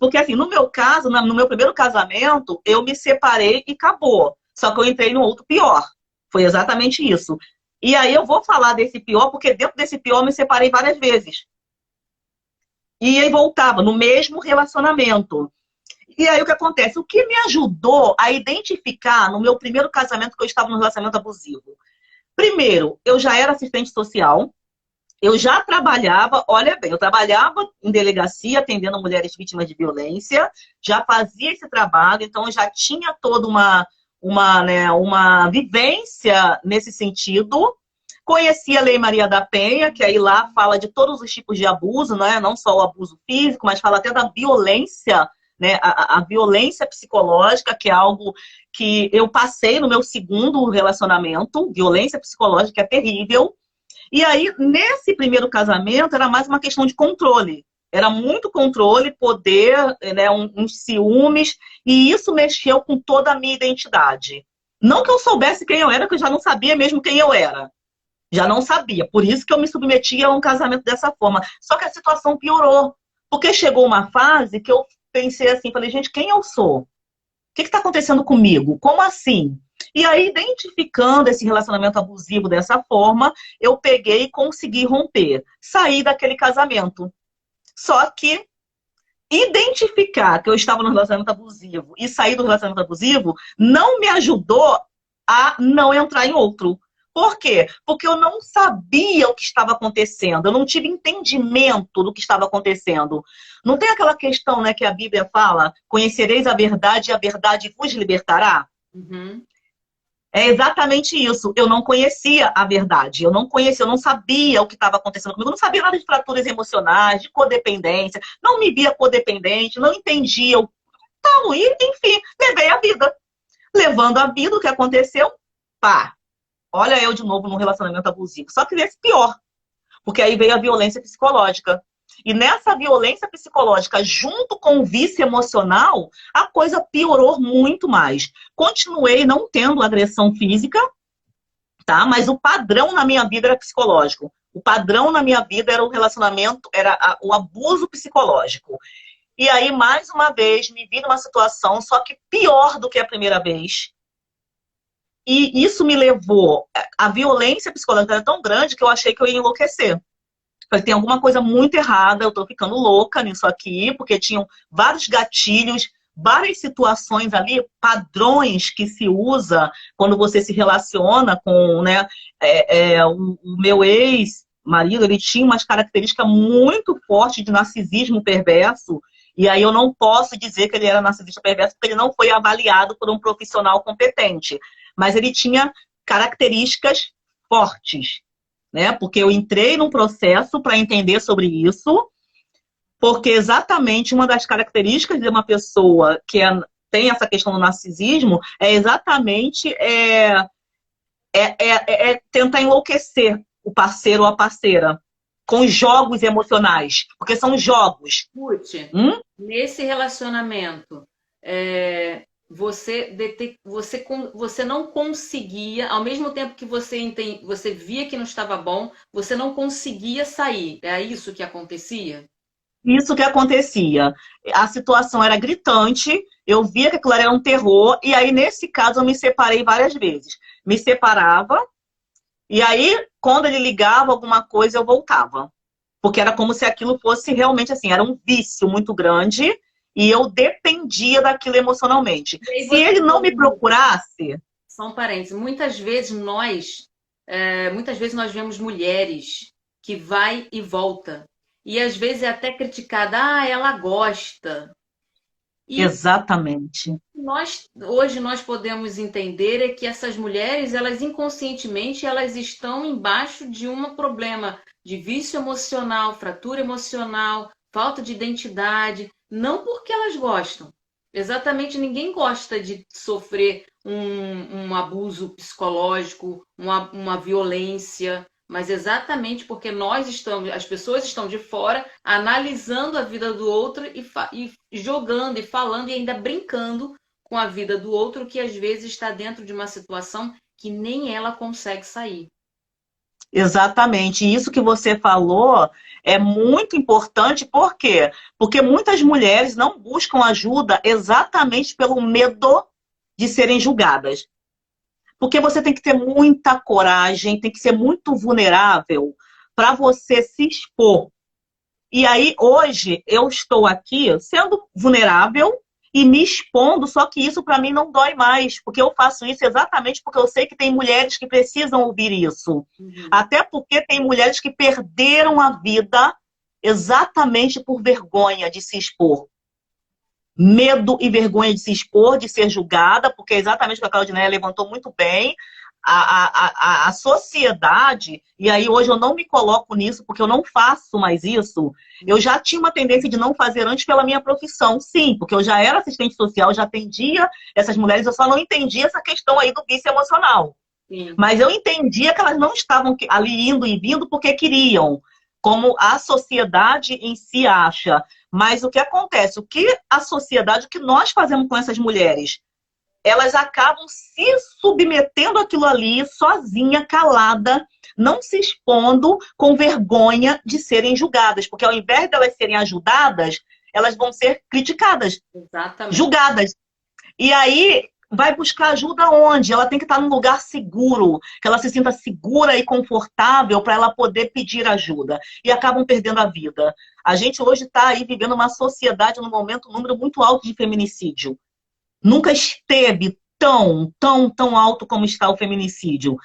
Speaker 2: porque assim, no meu caso, no meu primeiro casamento, eu me separei e acabou. Só que eu entrei no outro pior. Foi exatamente isso. E aí eu vou falar desse pior, porque dentro desse pior eu me separei várias vezes. E aí voltava no mesmo relacionamento. E aí o que acontece? O que me ajudou a identificar no meu primeiro casamento que eu estava num relacionamento abusivo? Primeiro, eu já era assistente social, eu já trabalhava, olha bem, eu trabalhava em delegacia atendendo mulheres vítimas de violência, já fazia esse trabalho, então eu já tinha toda uma vivência nesse sentido. Conhecia a Lei Maria da Penha, que aí lá fala de todos os tipos de abuso, né? Não só o abuso físico, mas fala até da violência, né? A violência psicológica, que é algo que eu passei no meu segundo relacionamento, violência psicológica é terrível. E aí, nesse primeiro casamento, era mais uma questão de controle. Era muito controle, poder, né, uns ciúmes, e isso mexeu com toda a minha identidade. Não que eu soubesse quem eu era, que eu já não sabia mesmo quem eu era. Já não sabia. Por isso que eu me submetia a um casamento dessa forma. Só que a situação piorou. Porque chegou uma fase que eu pensei assim, falei, gente, quem eu sou? O que está acontecendo comigo? Como assim? E aí, identificando esse relacionamento abusivo dessa forma, eu peguei e consegui romper. Sair daquele casamento. Só que identificar que eu estava no relacionamento abusivo e sair do relacionamento abusivo não me ajudou a não entrar em outro. Por quê? Porque eu não sabia o que estava acontecendo, eu não tive entendimento do que estava acontecendo. Não tem aquela questão, né, que a Bíblia fala: conhecereis a verdade e a verdade vos libertará?
Speaker 1: Uhum.
Speaker 2: É exatamente isso. Eu não conhecia a verdade. Eu não conhecia, eu não sabia o que estava acontecendo comigo. Eu não sabia nada de fraturas emocionais, de codependência. Não me via codependente, não entendia o tal. E, enfim, levei a vida. Levando a vida, o que aconteceu? Pá, olha eu de novo num relacionamento abusivo. Só que nesse pior. Porque aí veio a violência psicológica. E nessa violência psicológica, junto com o vício emocional, a coisa piorou muito mais. Continuei não tendo agressão física, tá? Mas o padrão na minha vida era psicológico. O padrão na minha vida era o relacionamento, era o abuso psicológico. E aí, mais uma vez, me vi numa situação, só que pior do que a primeira vez. E isso me levou. A violência psicológica era tão grande que eu achei que eu ia enlouquecer. Falei, tem alguma coisa muito errada, eu tô ficando louca nisso aqui, porque tinham vários gatilhos, várias situações ali, padrões que se usa quando você se relaciona com, né, o meu ex-marido, ele tinha umas características muito fortes de narcisismo perverso, e aí eu não posso dizer que ele era narcisista perverso, porque ele não foi avaliado por um profissional competente, mas ele tinha características fortes, né? Porque eu entrei num processo para entender sobre isso, porque exatamente uma das características de uma pessoa que tem essa questão do narcisismo é exatamente tentar enlouquecer o parceiro ou a parceira com jogos emocionais, porque são jogos.
Speaker 1: Ruth, nesse relacionamento, você não conseguia, ao mesmo tempo que você via que não estava bom, você não conseguia sair. É isso que acontecia?
Speaker 2: Isso que acontecia. A situação era gritante, eu via que aquilo era um terror, e aí, nesse caso, eu me separei várias vezes. Me separava, e aí, quando ele ligava alguma coisa, eu voltava. Porque era como se aquilo fosse realmente assim, era um vício muito grande, e eu dependia daquilo emocionalmente.
Speaker 1: E aí
Speaker 2: Se ele não me
Speaker 1: você,
Speaker 2: procurasse,
Speaker 1: só um parênteses, muitas vezes nós vemos mulheres que vai e volta. E às vezes é até criticada, ela gosta. E
Speaker 2: exatamente,
Speaker 1: hoje nós podemos entender é que essas mulheres, elas inconscientemente, elas estão embaixo de um problema de vício emocional, fratura emocional, falta de identidade, não porque elas gostam. Exatamente, ninguém gosta de sofrer um abuso psicológico, uma violência, mas exatamente porque as pessoas estão de fora analisando a vida do outro e jogando e falando e ainda brincando com a vida do outro que às vezes está dentro de uma situação que nem ela consegue sair.
Speaker 2: Exatamente. E isso que você falou é muito importante, por quê? Porque muitas mulheres não buscam ajuda exatamente pelo medo de serem julgadas. Porque você tem que ter muita coragem, tem que ser muito vulnerável para você se expor. E aí, hoje, eu estou aqui sendo vulnerável e me expondo, só que isso para mim não dói mais, porque eu faço isso exatamente porque eu sei que tem mulheres que precisam ouvir isso.
Speaker 1: Uhum.
Speaker 2: Até porque tem mulheres que perderam a vida exatamente por vergonha de se expor. Medo e vergonha de se expor, de ser julgada, porque é exatamente o que a Claudineia levantou muito bem. A sociedade, e aí hoje eu não me coloco nisso, porque eu não faço mais isso, eu já tinha uma tendência de não fazer antes pela minha profissão, sim, porque eu já era assistente social, já atendia essas mulheres, eu só não entendia essa questão aí do vício emocional.
Speaker 1: Sim.
Speaker 2: Mas eu entendia que elas não estavam ali indo e vindo porque queriam, como a sociedade em si acha. Mas o que acontece? O que a sociedade, o que nós fazemos com essas mulheres? Elas acabam se submetendo àquilo ali, sozinha, calada, não se expondo, com vergonha de serem julgadas. Porque ao invés de elas serem ajudadas, elas vão ser criticadas,
Speaker 1: Exatamente.
Speaker 2: julgadas. E aí, vai buscar ajuda onde? Ela tem que estar num lugar seguro, que ela se sinta segura e confortável para ela poder pedir ajuda. E acabam perdendo a vida. A gente hoje está aí vivendo uma sociedade, no momento, um número muito alto de feminicídio. Nunca esteve tão alto como está o feminicídio.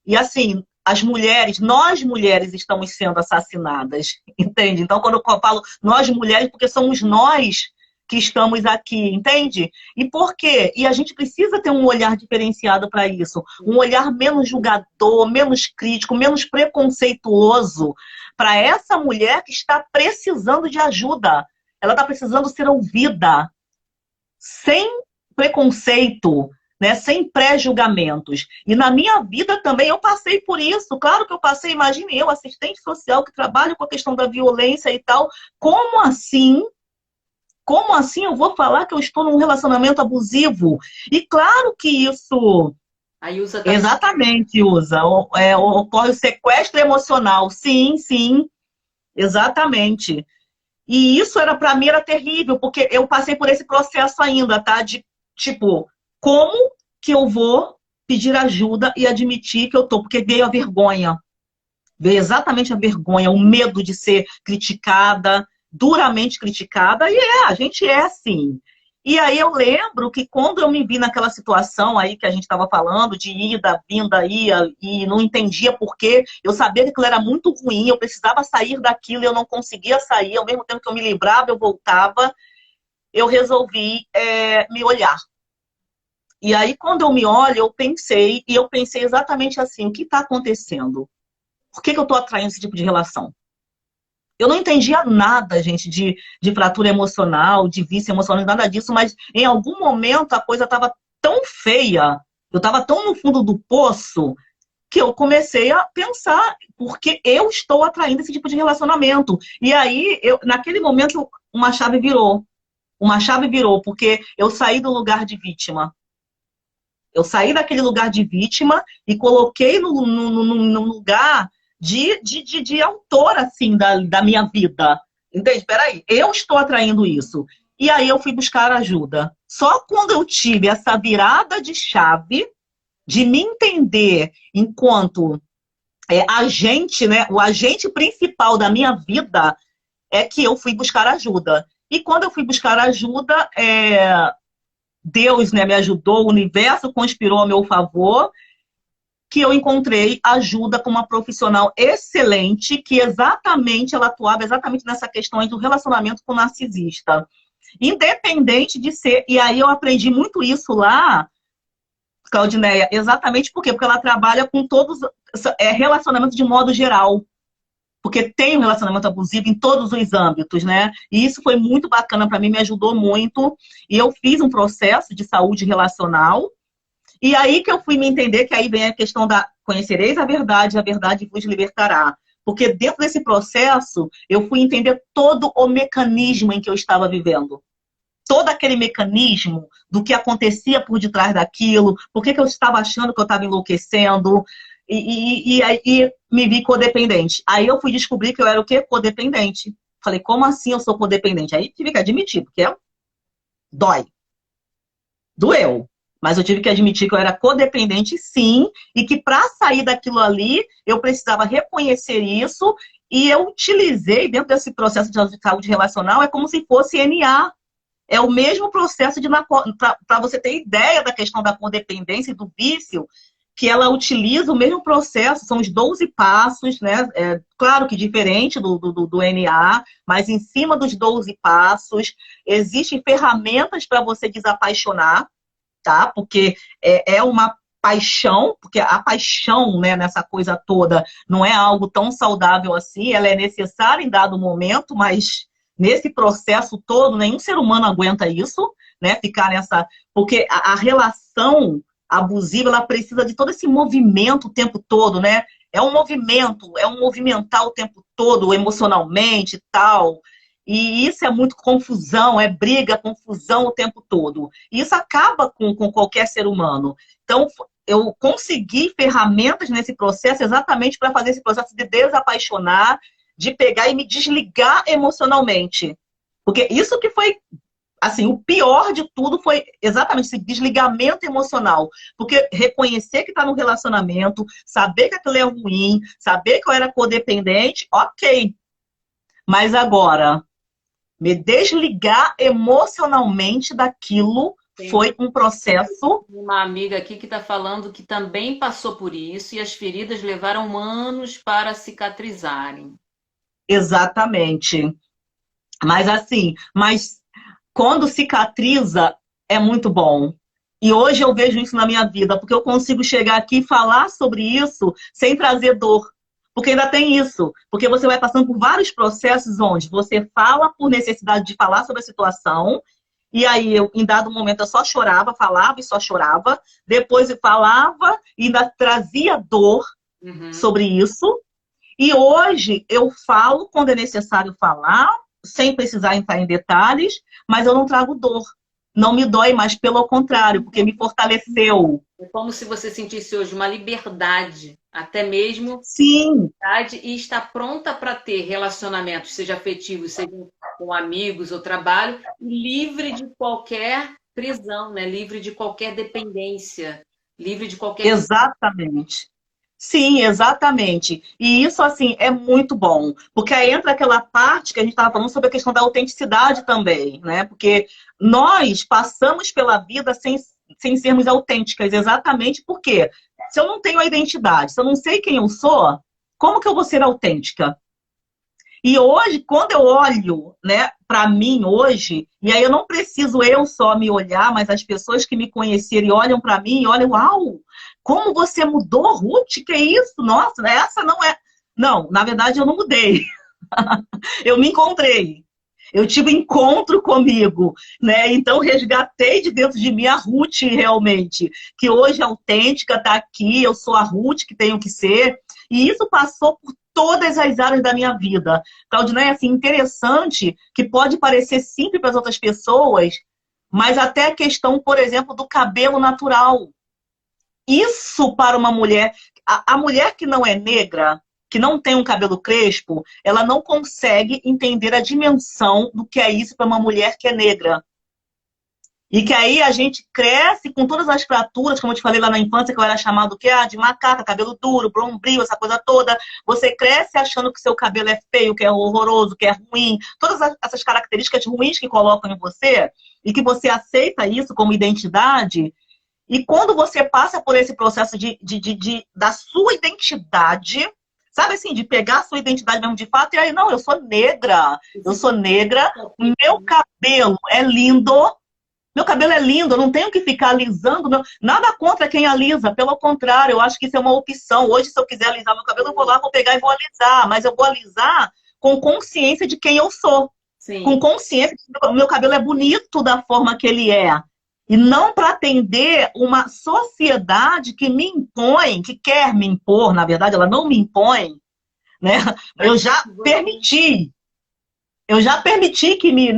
Speaker 2: E assim, as mulheres, nós mulheres estamos sendo assassinadas, entende? Então, quando eu falo nós mulheres, porque somos nós que estamos aqui, entende? E por quê? E a gente precisa ter um olhar diferenciado para isso. Um olhar menos julgador, menos crítico, menos preconceituoso para essa mulher que está precisando de ajuda. Ela está precisando ser ouvida, sem preconceito, né? Sem pré-julgamentos. E na minha vida também eu passei por isso. Claro que eu passei, imagine eu, assistente social que trabalha com a questão da violência e tal. Como assim eu vou falar que eu estou num relacionamento abusivo? E claro que isso...
Speaker 1: Aí usa
Speaker 2: Exatamente, ocorre o sequestro emocional. Sim, exatamente. E isso era para mim era terrível, porque eu passei por esse processo ainda, tá? De tipo, como que eu vou pedir ajuda e admitir que eu tô? Porque veio a vergonha. Veio exatamente a vergonha, o medo de ser criticada, duramente criticada, e a gente é assim. E aí eu lembro que quando eu me vi naquela situação aí que a gente estava falando, de ida, vinda, ia, e não entendia por quê, eu sabia que aquilo era muito ruim, eu precisava sair daquilo e eu não conseguia sair, ao mesmo tempo que eu me livrava, eu voltava, eu resolvi me olhar. E aí quando eu me olho, eu pensei exatamente assim, o que está acontecendo? Por que eu estou atraindo esse tipo de relação? Eu não entendia nada, gente, de fratura emocional, de vício emocional, nada disso, mas em algum momento a coisa estava tão feia, eu estava tão no fundo do poço, que eu comecei a pensar, porque eu estou atraindo esse tipo de relacionamento. E aí, naquele momento, uma chave virou. Uma chave virou, porque eu saí do lugar de vítima. Eu saí daquele lugar de vítima e coloquei no lugar de autor, assim, da minha vida. Entende? Peraí, eu estou atraindo isso. E aí eu fui buscar ajuda. Só quando eu tive essa virada de chave, de me entender enquanto agente, né? O agente principal da minha vida, é que eu fui buscar ajuda. E quando eu fui buscar ajuda, Deus, né, me ajudou, o universo conspirou a meu favor, que eu encontrei ajuda com uma profissional excelente, que ela atuava exatamente nessa questão aí do relacionamento com o narcisista. Independente de ser... E aí eu aprendi muito isso lá, Claudineia, exatamente por quê? Porque ela trabalha com todos relacionamentos de modo geral. Porque tem um relacionamento abusivo em todos os âmbitos, né? E isso foi muito bacana para mim, me ajudou muito. E eu fiz um processo de saúde relacional. E aí que eu fui me entender, que aí vem a questão conhecereis a verdade vos libertará. Porque dentro desse processo, eu fui entender todo o mecanismo em que eu estava vivendo. Todo aquele mecanismo do que acontecia por detrás daquilo, por que eu estava achando que eu estava enlouquecendo, e aí me vi codependente. Aí eu fui descobrir que eu era o quê? Codependente. Falei, como assim eu sou codependente? Aí tive que admitir, porque dói. Doeu. Mas eu tive que admitir que eu era codependente, sim, e que para sair daquilo ali, eu precisava reconhecer isso, e eu utilizei, dentro desse processo de saúde relacional, é como se fosse NA. É o mesmo processo para você ter ideia da questão da codependência e do vício, que ela utiliza o mesmo processo, são os 12 passos, né? É, claro que diferente do NA, mas em cima dos 12 passos, existem ferramentas para você desapaixonar, tá? Porque é uma paixão, porque a paixão, né, nessa coisa toda não é algo tão saudável assim, ela é necessária em dado momento, mas nesse processo todo, nenhum ser humano aguenta isso, né? Ficar nessa. Porque a relação abusiva, ela precisa de todo esse movimento o tempo todo, né? É um movimento, é um movimentar o tempo todo, emocionalmente e tal. E isso é muito confusão, é briga, confusão o tempo todo. E isso acaba com qualquer ser humano. Então, eu consegui ferramentas nesse processo exatamente para fazer esse processo de desapaixonar, de pegar e me desligar emocionalmente. Porque isso que foi, assim, o pior de tudo foi exatamente esse desligamento emocional. Porque reconhecer que está no relacionamento, saber que aquilo é ruim, saber que eu era codependente, ok. Mas agora, me desligar emocionalmente daquilo foi um processo.
Speaker 1: Uma amiga aqui que está falando que também passou por isso e as feridas levaram anos para cicatrizarem.
Speaker 2: Exatamente. Mas assim, quando cicatriza é muito bom. E hoje eu vejo isso na minha vida, porque eu consigo chegar aqui e falar sobre isso sem trazer dor. Porque ainda tem isso. Porque você vai passando por vários processos onde você fala por necessidade de falar sobre a situação, e aí eu, em dado momento, eu só chorava, falava e só chorava. Depois eu falava e ainda trazia dor sobre isso. E hoje eu falo quando é necessário falar, sem precisar entrar em detalhes, mas eu não trago dor. Não me dói mais, pelo contrário, porque me fortaleceu.
Speaker 1: É como se você sentisse hoje uma liberdade, até mesmo
Speaker 2: Sim,
Speaker 1: liberdade, e está pronta para ter relacionamentos, seja afetivos, seja com amigos ou trabalho, livre de qualquer prisão, né? Livre de qualquer dependência, livre de qualquer.
Speaker 2: exatamente. Sim, exatamente. E isso, assim, é muito bom. Porque aí entra aquela parte que a gente estava falando sobre a questão da autenticidade também, né? Porque nós passamos pela vida sem sermos autênticas, exatamente porque se eu não tenho a identidade, se eu não sei quem eu sou, como que eu vou ser autêntica? E hoje, quando eu olho, né, para mim hoje, e aí eu não preciso eu só me olhar, mas as pessoas que me conheceram e olham para mim e olham, uau, como você mudou, Ruth? Que isso? Nossa, essa não é. Não, na verdade eu não mudei. Eu me encontrei. Eu tive encontro comigo, né? Então resgatei de dentro de mim a Ruth realmente, que hoje é autêntica, está aqui, eu sou a Ruth que tenho que ser. E isso passou por todas as áreas da minha vida. Claudinei, assim, interessante, que pode parecer simples para as outras pessoas, mas até a questão, por exemplo, do cabelo natural. Isso para uma mulher, a mulher que não é negra, que não tem um cabelo crespo, ela não consegue entender a dimensão do que é isso para uma mulher que é negra. E que aí a gente cresce com todas as fraturas, como eu te falei lá na infância, que eu era chamado que, de macaca, cabelo duro, bombril, essa coisa toda. Você cresce achando que seu cabelo é feio, que é horroroso, que é ruim. Todas essas características ruins que colocam em você e que você aceita isso como identidade. E quando você passa por esse processo da sua identidade, sabe assim, de pegar a sua identidade mesmo de fato, e aí, não, eu sou negra, meu cabelo é lindo. Meu cabelo é lindo, eu não tenho que ficar alisando. Nada contra quem alisa, pelo contrário, eu acho que isso é uma opção. Hoje, se eu quiser alisar meu cabelo, eu vou lá, vou pegar e vou alisar. Mas eu vou alisar com consciência de quem eu sou.
Speaker 1: Sim.
Speaker 2: Com consciência de que o meu cabelo é bonito da forma que ele é. E não para atender uma sociedade que me impõe, que quer me impor, na verdade, ela não me impõe, né? Eu já permiti. Eu já permiti que me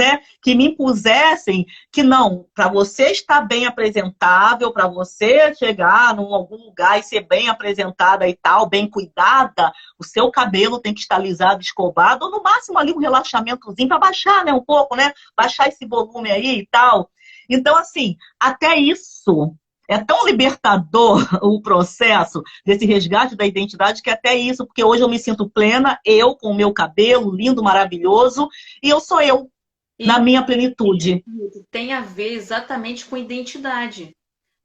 Speaker 2: impusessem que não, para você estar bem apresentável, para você chegar em algum lugar e ser bem apresentada e tal, bem cuidada, o seu cabelo tem que estar lisado, escovado, ou no máximo ali um relaxamentozinho para baixar, né, um pouco, né? Baixar esse volume aí e tal. Então, assim, até isso é tão libertador o processo desse resgate da identidade que até isso, porque hoje eu me sinto plena, eu com o meu cabelo lindo, maravilhoso, e eu sou eu, na
Speaker 1: E
Speaker 2: minha plenitude.
Speaker 1: tem a ver exatamente com identidade.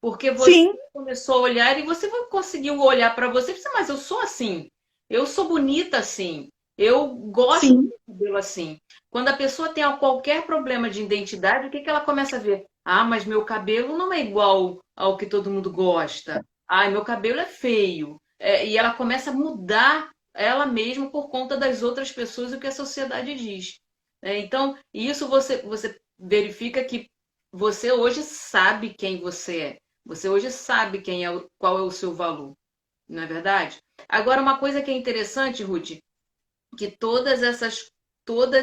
Speaker 1: Porque você
Speaker 2: Sim,
Speaker 1: começou a olhar e você conseguiu olhar para você e dizer, mas eu sou assim, eu sou bonita assim, eu gosto do
Speaker 2: sim,
Speaker 1: meu cabelo assim. Quando a pessoa tem qualquer problema de identidade, o que que ela começa a ver? Ah, mas meu cabelo não é igual ao que todo mundo gosta. Ah, meu cabelo é feio. E ela começa a mudar ela mesma por conta das outras pessoas e o que a sociedade diz. Então, isso você verifica que você hoje sabe quem você é. Você hoje sabe qual é o seu valor, não é verdade? Agora, uma coisa que é interessante, Ruth, que todos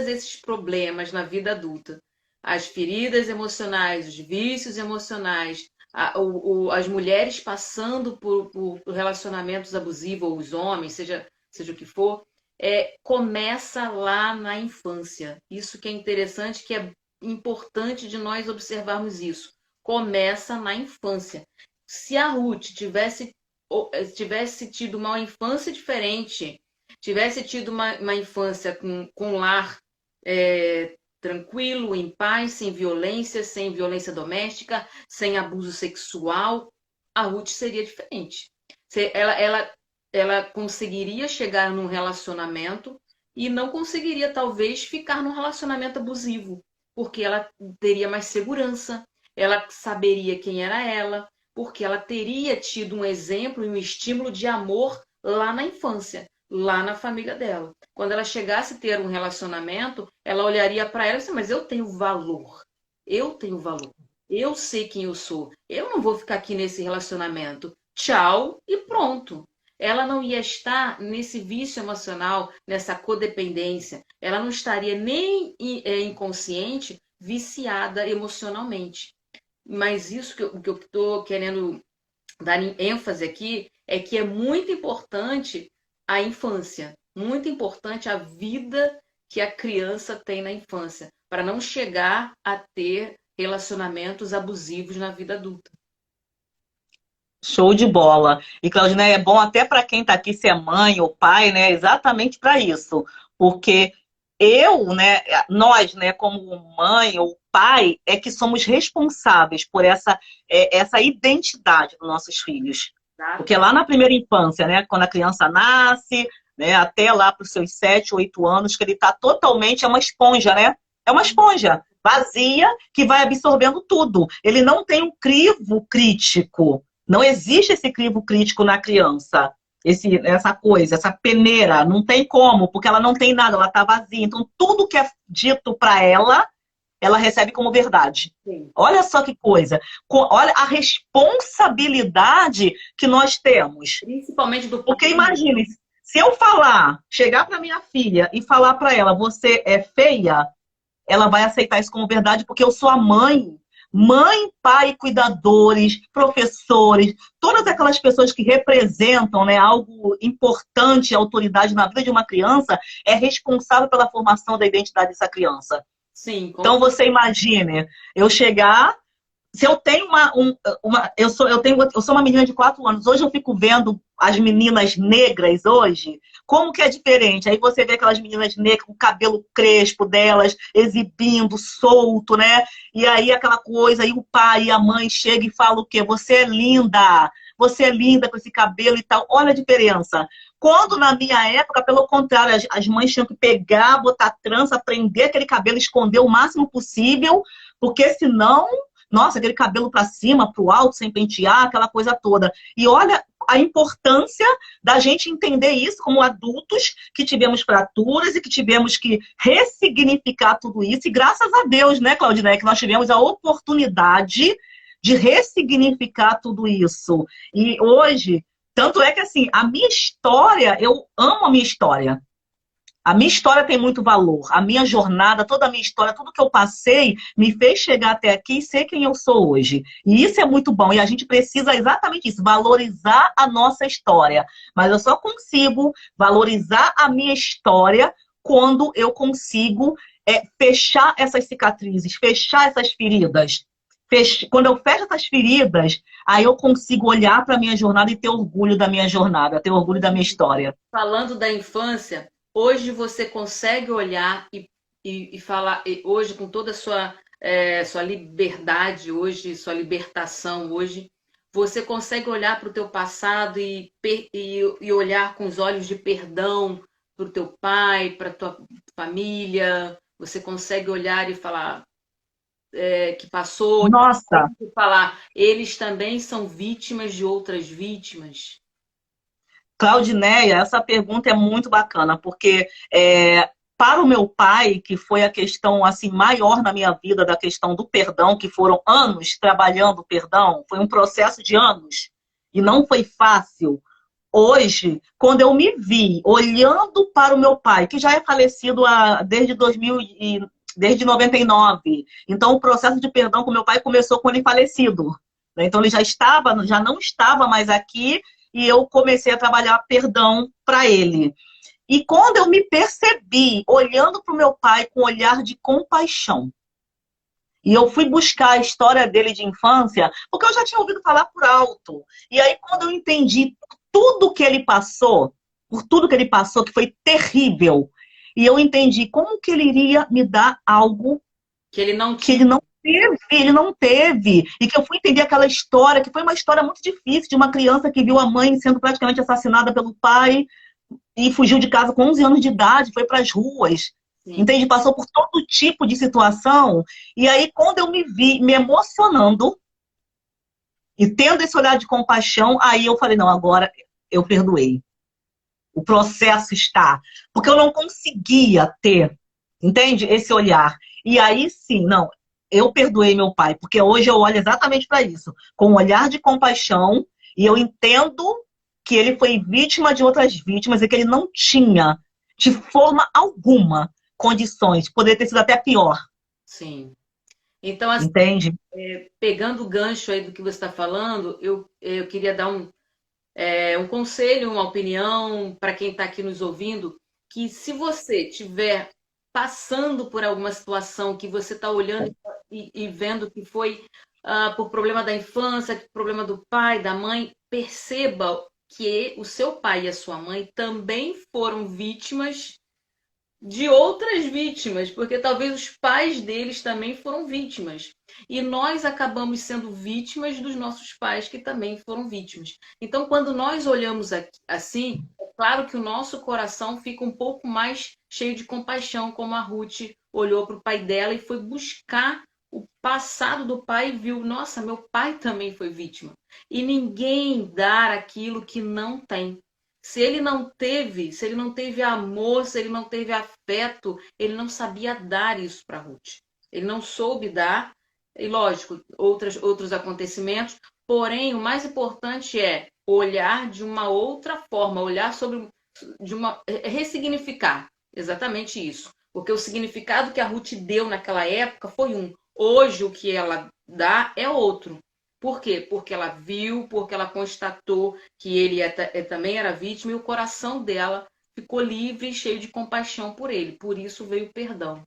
Speaker 1: esses problemas na vida adulta, as feridas emocionais, os vícios emocionais, as mulheres passando por relacionamentos abusivos, ou os homens, seja o que for, começa lá na infância. Isso que é interessante, que é importante de nós observarmos isso. Começa na infância. Se a Ruth tivesse tido uma infância diferente, tivesse tido uma infância com um lar tranquilo, em paz, sem violência doméstica, sem abuso sexual, a Ruth seria diferente. Ela conseguiria chegar num relacionamento e não conseguiria, talvez, ficar num relacionamento abusivo, porque ela teria mais segurança, ela saberia quem era ela, porque ela teria tido um exemplo e um estímulo de amor lá na infância, lá na família dela. Quando ela chegasse a ter um relacionamento, ela olharia para ela e disse, mas eu tenho valor. Eu tenho valor. Eu sei quem eu sou. Eu não vou ficar aqui nesse relacionamento. Tchau e pronto. Ela não ia estar nesse vício emocional, nessa codependência. Ela não estaria nem inconsciente, viciada emocionalmente. Mas isso que eu estou querendo dar ênfase aqui é que é muito importante a infância, muito importante a vida que a criança tem na infância, para não chegar a ter relacionamentos abusivos na vida adulta.
Speaker 2: show de bola. E, Claudina, é bom até para quem está aqui ser mãe ou pai, né? Exatamente para isso. Porque nós, né, como mãe ou pai, é que somos responsáveis por essa identidade dos nossos filhos.
Speaker 1: Tá?
Speaker 2: Porque lá na primeira infância, né, quando a criança nasce, né, até lá para os seus 7, 8 anos, que ele está totalmente, é uma esponja, né? É uma esponja vazia que vai absorvendo tudo. Ele não tem um crivo crítico. Não existe esse crivo crítico na criança. Essa coisa, essa peneira, não tem como, porque ela não tem nada, ela está vazia. Então, tudo que é dito para ela recebe como verdade.
Speaker 1: Sim.
Speaker 2: Olha só que coisa. Olha a responsabilidade que nós temos.
Speaker 1: Principalmente do
Speaker 2: Porque imagine, se eu chegar para minha filha e falar para ela, você é feia, ela vai aceitar isso como verdade, porque eu sou a mãe. Mãe, pai, cuidadores, professores, todas aquelas pessoas que representam, né, algo importante, autoridade na vida de uma criança, é responsável pela formação da identidade dessa criança.
Speaker 1: Sim,
Speaker 2: Então você imagine, eu chegar, se eu tenho eu sou uma menina de 4 anos, hoje eu fico vendo as meninas negras hoje, como que é diferente. Aí você vê aquelas meninas negras com o cabelo crespo delas, exibindo, solto, né? E aí aquela coisa, aí o pai e a mãe chegam e falam o quê? Você é linda com esse cabelo e tal. Olha a diferença. Quando na minha época, pelo contrário, as mães tinham que pegar, botar trança, prender aquele cabelo, esconder o máximo possível, porque senão, nossa, aquele cabelo para cima, para o alto, sem pentear, aquela coisa toda. E olha a importância da gente entender isso como adultos que tivemos fraturas e que tivemos que ressignificar tudo isso. E graças a Deus, né, Claudinete, que nós tivemos a oportunidade de ressignificar tudo isso. E hoje, tanto é que assim, a minha história, eu amo a minha história. A minha história tem muito valor. A minha jornada, toda a minha história, tudo que eu passei me fez chegar até aqui e ser quem eu sou hoje. E isso é muito bom. E a gente precisa exatamente isso, valorizar a nossa história. Mas eu só consigo valorizar a minha história quando eu consigo fechar essas cicatrizes, fechar essas feridas. Quando eu fecho essas feridas, aí eu consigo olhar para a minha jornada e ter orgulho da minha jornada, ter orgulho da minha história.
Speaker 1: Falando da infância, hoje você consegue olhar e falar, hoje com toda a sua liberdade, hoje, sua libertação hoje, você consegue olhar para o teu passado e olhar com os olhos de perdão para o teu pai, para a tua família, você consegue olhar e falar que passou,
Speaker 2: Nossa!
Speaker 1: e falar, eles também são vítimas de outras vítimas.
Speaker 2: Claudineia, essa pergunta é muito bacana, porque para o meu pai, que foi a questão assim maior na minha vida, da questão do perdão, que foram anos trabalhando o perdão, foi um processo de anos, e não foi fácil. Hoje, quando eu me vi olhando para o meu pai, que já é falecido desde 2000 desde 99, então o processo de perdão com meu pai começou com ele falecido, né? Então ele já não estava mais aqui, e eu comecei a trabalhar perdão para ele. E quando eu me percebi olhando para o meu pai com um olhar de compaixão, e eu fui buscar a história dele de infância, porque eu já tinha ouvido falar por alto. E aí, quando eu entendi tudo que ele passou, por tudo que ele passou, que foi terrível, e eu entendi como que ele iria me dar algo
Speaker 1: que ele não
Speaker 2: teve, e que eu fui entender aquela história, que foi uma história muito difícil, de uma criança que viu a mãe sendo praticamente assassinada pelo pai, e fugiu de casa com 11 anos de idade, foi para as ruas, entende? Passou por todo tipo de situação, e aí quando eu me vi me emocionando, e tendo esse olhar de compaixão, aí eu falei, não, agora eu perdoei. O processo está. Porque eu não conseguia ter, entende? Esse olhar. E aí sim, não, eu perdoei meu pai, porque hoje eu olho exatamente para isso, com um olhar de compaixão, e eu entendo que ele foi vítima de outras vítimas e que ele não tinha, de forma alguma, condições. Poderia ter sido até pior.
Speaker 1: Sim. Então, assim,
Speaker 2: entende?
Speaker 1: Pegando o gancho aí do que você está falando, eu queria dar um conselho, uma opinião para quem está aqui nos ouvindo, que se você estiver passando por alguma situação que você está olhando e vendo que foi por problema da infância, problema do pai, da mãe, perceba que o seu pai e a sua mãe também foram vítimas de outras vítimas, porque talvez os pais deles também foram vítimas. E nós acabamos sendo vítimas dos nossos pais, que também foram vítimas. Então, quando nós olhamos assim, é claro que o nosso coração fica um pouco mais cheio de compaixão, como a Ruth olhou para o pai dela e foi buscar o passado do pai e viu, nossa, meu pai também foi vítima. E ninguém dá aquilo que não tem. Se ele não teve amor, se ele não teve afeto, ele não sabia dar isso para Ruth. Ele não soube dar, e lógico, outros acontecimentos, porém, o mais importante é olhar de uma outra forma, olhar ressignificar, exatamente isso. Porque o significado que a Ruth deu naquela época foi um. Hoje, o que ela dá é outro. Por quê? Porque ela viu, porque ela constatou que ele também era vítima e o coração dela ficou livre e cheio de compaixão por ele. Por isso veio o perdão.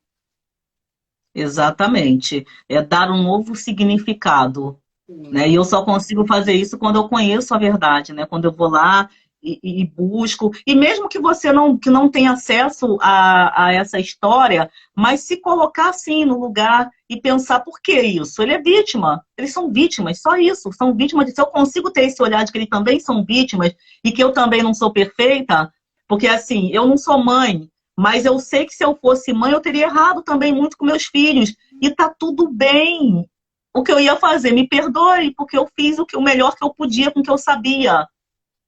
Speaker 2: Exatamente. É dar um novo significado. Né? E eu só consigo fazer isso quando eu conheço a verdade, né? Quando eu vou lá e busco. E mesmo que você não tenha acesso a essa história, mas se colocar assim no lugar e pensar por que isso? Ele é vítima. Eles são vítimas, só isso. São vítimas de. Se eu consigo ter esse olhar de que eles também são vítimas e que eu também não sou perfeita, porque assim, eu não sou mãe, mas eu sei que se eu fosse mãe, eu teria errado também muito com meus filhos. E tá tudo bem. O que eu ia fazer? Me perdoe, porque eu fiz o melhor que eu podia com o que eu sabia.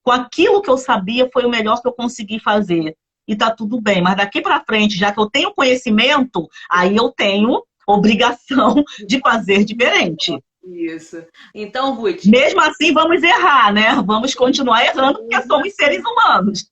Speaker 2: Com aquilo que eu sabia, foi o melhor que eu consegui fazer. E tá tudo bem. Mas daqui para frente, já que eu tenho conhecimento, aí eu tenho obrigação de fazer diferente.
Speaker 1: Isso. Então, Ruth,
Speaker 2: Mesmo assim, vamos errar, né? Vamos continuar errando porque somos seres humanos.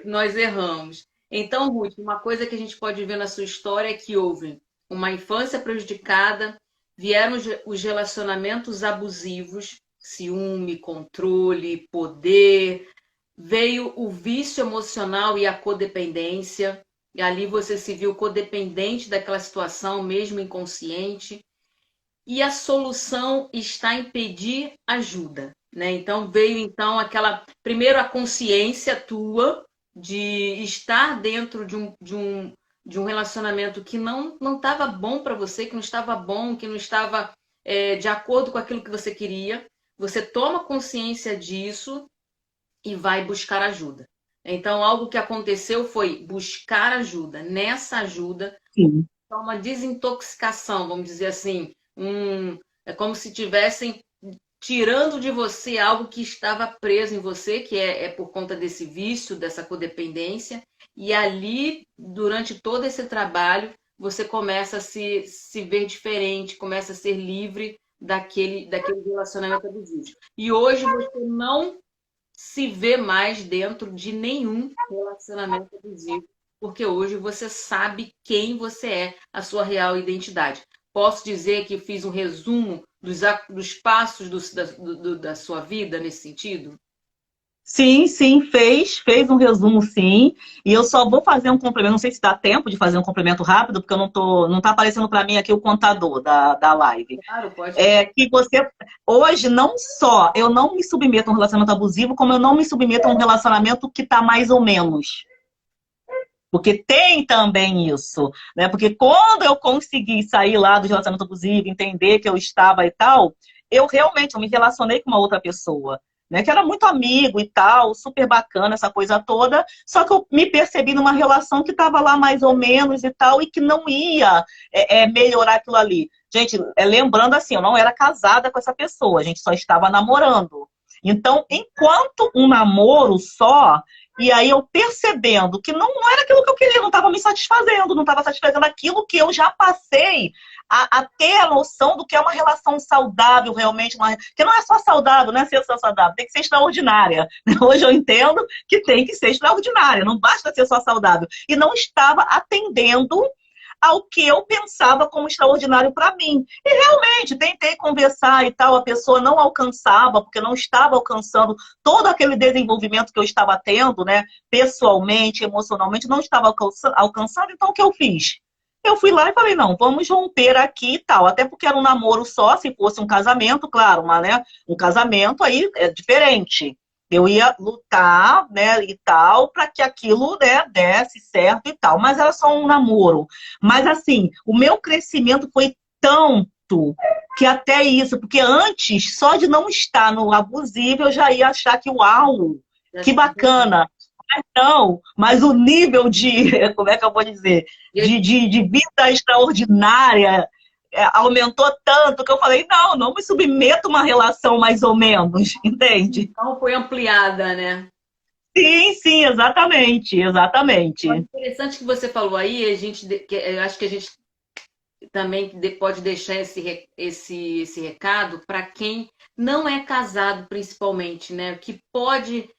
Speaker 1: nós erramos. Então, Ruth, uma coisa que a gente pode ver na sua história é que houve uma infância prejudicada, vieram os relacionamentos abusivos, ciúme, controle, poder, veio o vício emocional e a codependência, e ali você se viu codependente daquela situação, mesmo inconsciente. E a solução está em pedir ajuda, né? Então veio então aquela primeiro a consciência tua de estar dentro de um relacionamento que não estava bom para você, que não estava bom, que não estava de acordo com aquilo que você queria. Você toma consciência disso e vai buscar ajuda. Então, algo que aconteceu foi buscar ajuda. Nessa ajuda,
Speaker 2: Sim.
Speaker 1: uma desintoxicação, vamos dizer assim, é como se tivessem tirando de você algo que estava preso em você, que é por conta desse vício, dessa codependência, e ali, durante todo esse trabalho, você começa a se ver diferente, começa a ser livre daquele relacionamento abusivo. E hoje você não se vê mais dentro de nenhum relacionamento abusivo, porque hoje você sabe quem você é, a sua real identidade. Posso dizer que fiz um resumo dos passos da sua vida nesse sentido?
Speaker 2: Sim, sim, fez um resumo, sim. E eu só vou fazer um complemento, não sei se dá tempo de fazer um complemento rápido, porque eu não tá aparecendo para mim aqui o contador da live.
Speaker 1: Claro, pode.
Speaker 2: É que você, hoje, não só eu não me submeto a um relacionamento abusivo, como eu não me submeto a um relacionamento que tá mais ou menos. Porque tem também isso, né? Porque quando eu consegui sair lá do relacionamento abusivo, entender que eu estava e tal, eu me relacionei com uma outra pessoa, né? Que era muito amigo e tal, super bacana essa coisa toda. Só que eu me percebi numa relação que estava lá mais ou menos e tal, e que não ia melhorar aquilo ali. Gente, lembrando assim, eu não era casada com essa pessoa, a gente só estava namorando. Então, enquanto um namoro só, e aí eu percebendo que não era aquilo que eu queria, não estava me satisfazendo, não estava satisfazendo aquilo que eu já passei a ter a noção do que é uma relação saudável realmente, que não é só saudável, não é ser só saudável, tem que ser extraordinária. Hoje eu entendo que tem que ser extraordinária, não basta ser só saudável. E não estava atendendo ao que eu pensava como extraordinário para mim. E realmente, tentei conversar e tal, a pessoa não alcançava, porque não estava alcançando todo aquele desenvolvimento que eu estava tendo, né? Pessoalmente, emocionalmente, não estava alcançando, então o que eu fiz? Eu fui lá e falei, não, vamos romper aqui e tal. Até porque era um namoro só, se fosse um casamento, claro, mas, né, um casamento aí é diferente. Eu ia lutar, né, e tal, para que aquilo, né, desse certo e tal. Mas era só um namoro. Mas, assim, o meu crescimento foi tanto que até isso, porque antes, só de não estar no abusivo, eu já ia achar que, uau, que bacana. Mas não, mas o nível de, como é que eu vou dizer, de vida extraordinária aumentou tanto que eu falei, não me submeto a uma relação mais ou menos, entende?
Speaker 1: Então foi ampliada, né?
Speaker 2: Sim, sim, exatamente, exatamente.
Speaker 1: O interessante que você falou aí, eu acho que a gente também pode deixar esse recado para quem não é casado, principalmente, né? Que pode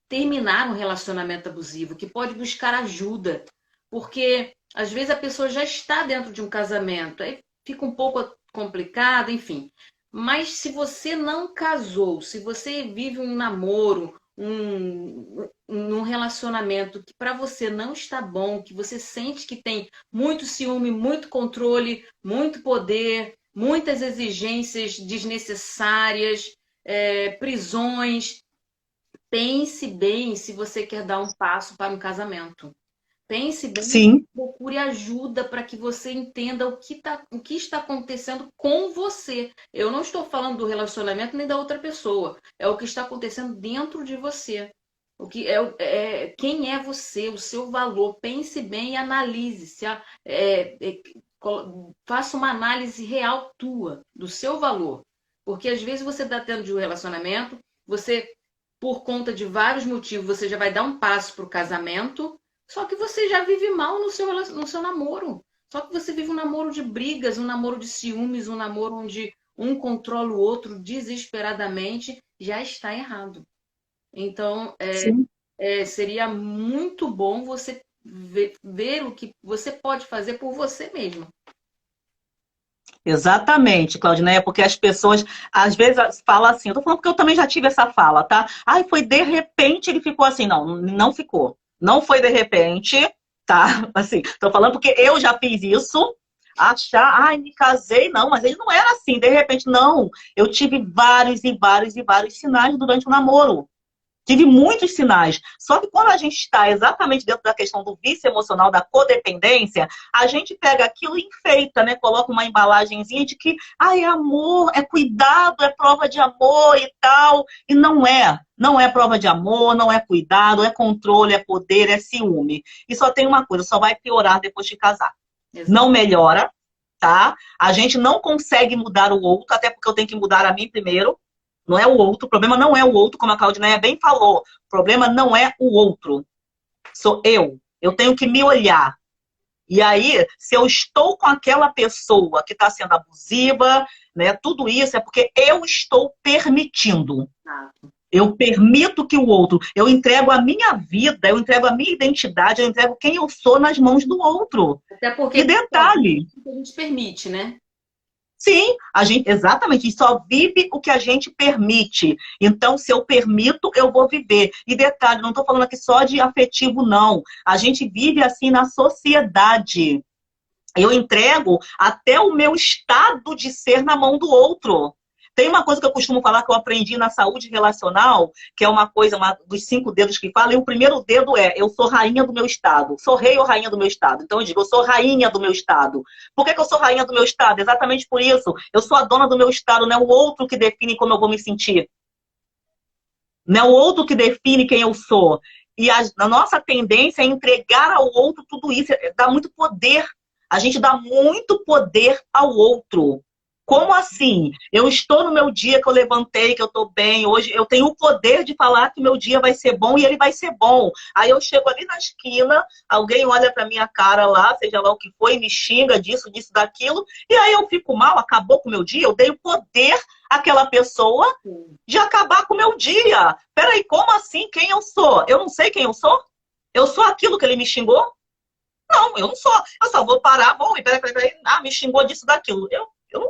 Speaker 1: terminar um relacionamento abusivo, que pode buscar ajuda, porque às vezes a pessoa já está dentro de um casamento, aí fica um pouco complicado, enfim. Mas se você não casou, se você vive um namoro, um relacionamento que para você não está bom, que você sente que tem muito ciúme, muito controle, muito poder, muitas exigências desnecessárias, prisões. Pense bem se você quer dar um passo para um casamento. Pense bem,
Speaker 2: Sim,
Speaker 1: procure ajuda para que você entenda o que está acontecendo com você. Eu não estou falando do relacionamento nem da outra pessoa. É o que está acontecendo dentro de você. O que quem é você, o seu valor. Pense bem e analise. Faça uma análise real tua, do seu valor. Porque às vezes você está tendo de um relacionamento, você, por conta de vários motivos, você já vai dar um passo para o casamento. Só que você já vive mal no seu namoro. Só que você vive um namoro de brigas, um namoro de ciúmes, um namoro onde um controla o outro desesperadamente, já está errado. Então,
Speaker 2: Sim.
Speaker 1: seria muito bom você ver o que você pode fazer por você mesmo.
Speaker 2: Exatamente, Claudineia, porque as pessoas às vezes falam assim, eu tô falando porque eu também já tive essa fala, tá? Ai, foi de repente ele ficou assim. Não, não ficou. Não foi de repente, tá? Assim, tô falando porque eu já fiz isso, achar, ai, me casei, não, mas ele não era assim, de repente, não. Eu tive vários e vários e vários sinais durante o namoro. Tive muitos sinais. Só que quando a gente está exatamente dentro da questão do vício emocional, da codependência, a gente pega aquilo e enfeita, né? Coloca uma embalagenzinha de que, é amor, é cuidado, é prova de amor e tal. E não é. Não é prova de amor, não é cuidado, é controle, é poder, é ciúme. E só tem uma coisa, só vai piorar depois de casar.
Speaker 1: Exato.
Speaker 2: Não melhora, tá? A gente não consegue mudar o outro, até porque eu tenho que mudar a mim primeiro. Não é o outro, o problema não é o outro, como a Claudineia bem falou. O problema não é o outro, sou eu. Eu tenho que me olhar. E aí, se eu estou com aquela pessoa que está sendo abusiva, né, tudo isso é porque eu estou permitindo. Eu permito que o outro, eu entrego a minha vida, eu entrego a minha identidade, eu entrego quem eu sou nas mãos do outro.
Speaker 1: Até
Speaker 2: E
Speaker 1: porque
Speaker 2: detalhe,
Speaker 1: a gente permite, né?
Speaker 2: sim, a gente, exatamente, e só vive o que a gente permite. Então, se eu permito, eu vou viver. E detalhe, não estou falando aqui só de afetivo, não. A gente vive assim na sociedade. Eu entrego até o meu estado de ser na mão do outro. Tem uma coisa que eu costumo falar que eu aprendi na saúde relacional, que é uma coisa dos 5 dedos que fala, e o primeiro dedo é: eu sou rainha do meu estado. Sou rei ou rainha do meu estado? Então eu digo, eu sou rainha do meu estado. Por que eu sou rainha do meu estado? Exatamente por isso. Eu sou a dona do meu estado, não é o outro que define como eu vou me sentir. Não é o outro que define quem eu sou. E a nossa tendência é entregar ao outro tudo isso, dá muito poder. A gente dá muito poder ao outro. Como assim? Eu estou no meu dia que eu levantei, que eu estou bem. Hoje eu tenho o poder de falar que meu dia vai ser bom e ele vai ser bom. Aí eu chego ali na esquina, alguém olha para minha cara lá, seja lá o que foi, e me xinga disso, disso, daquilo. E aí eu fico mal, acabou com o meu dia. Eu dei o poder àquela pessoa de acabar com o meu dia. Peraí, como assim? Quem eu sou? Eu não sei quem eu sou? Eu sou aquilo que ele me xingou? Não, eu não sou. Eu só vou parar, bom, e peraí. Ah, me xingou disso, daquilo.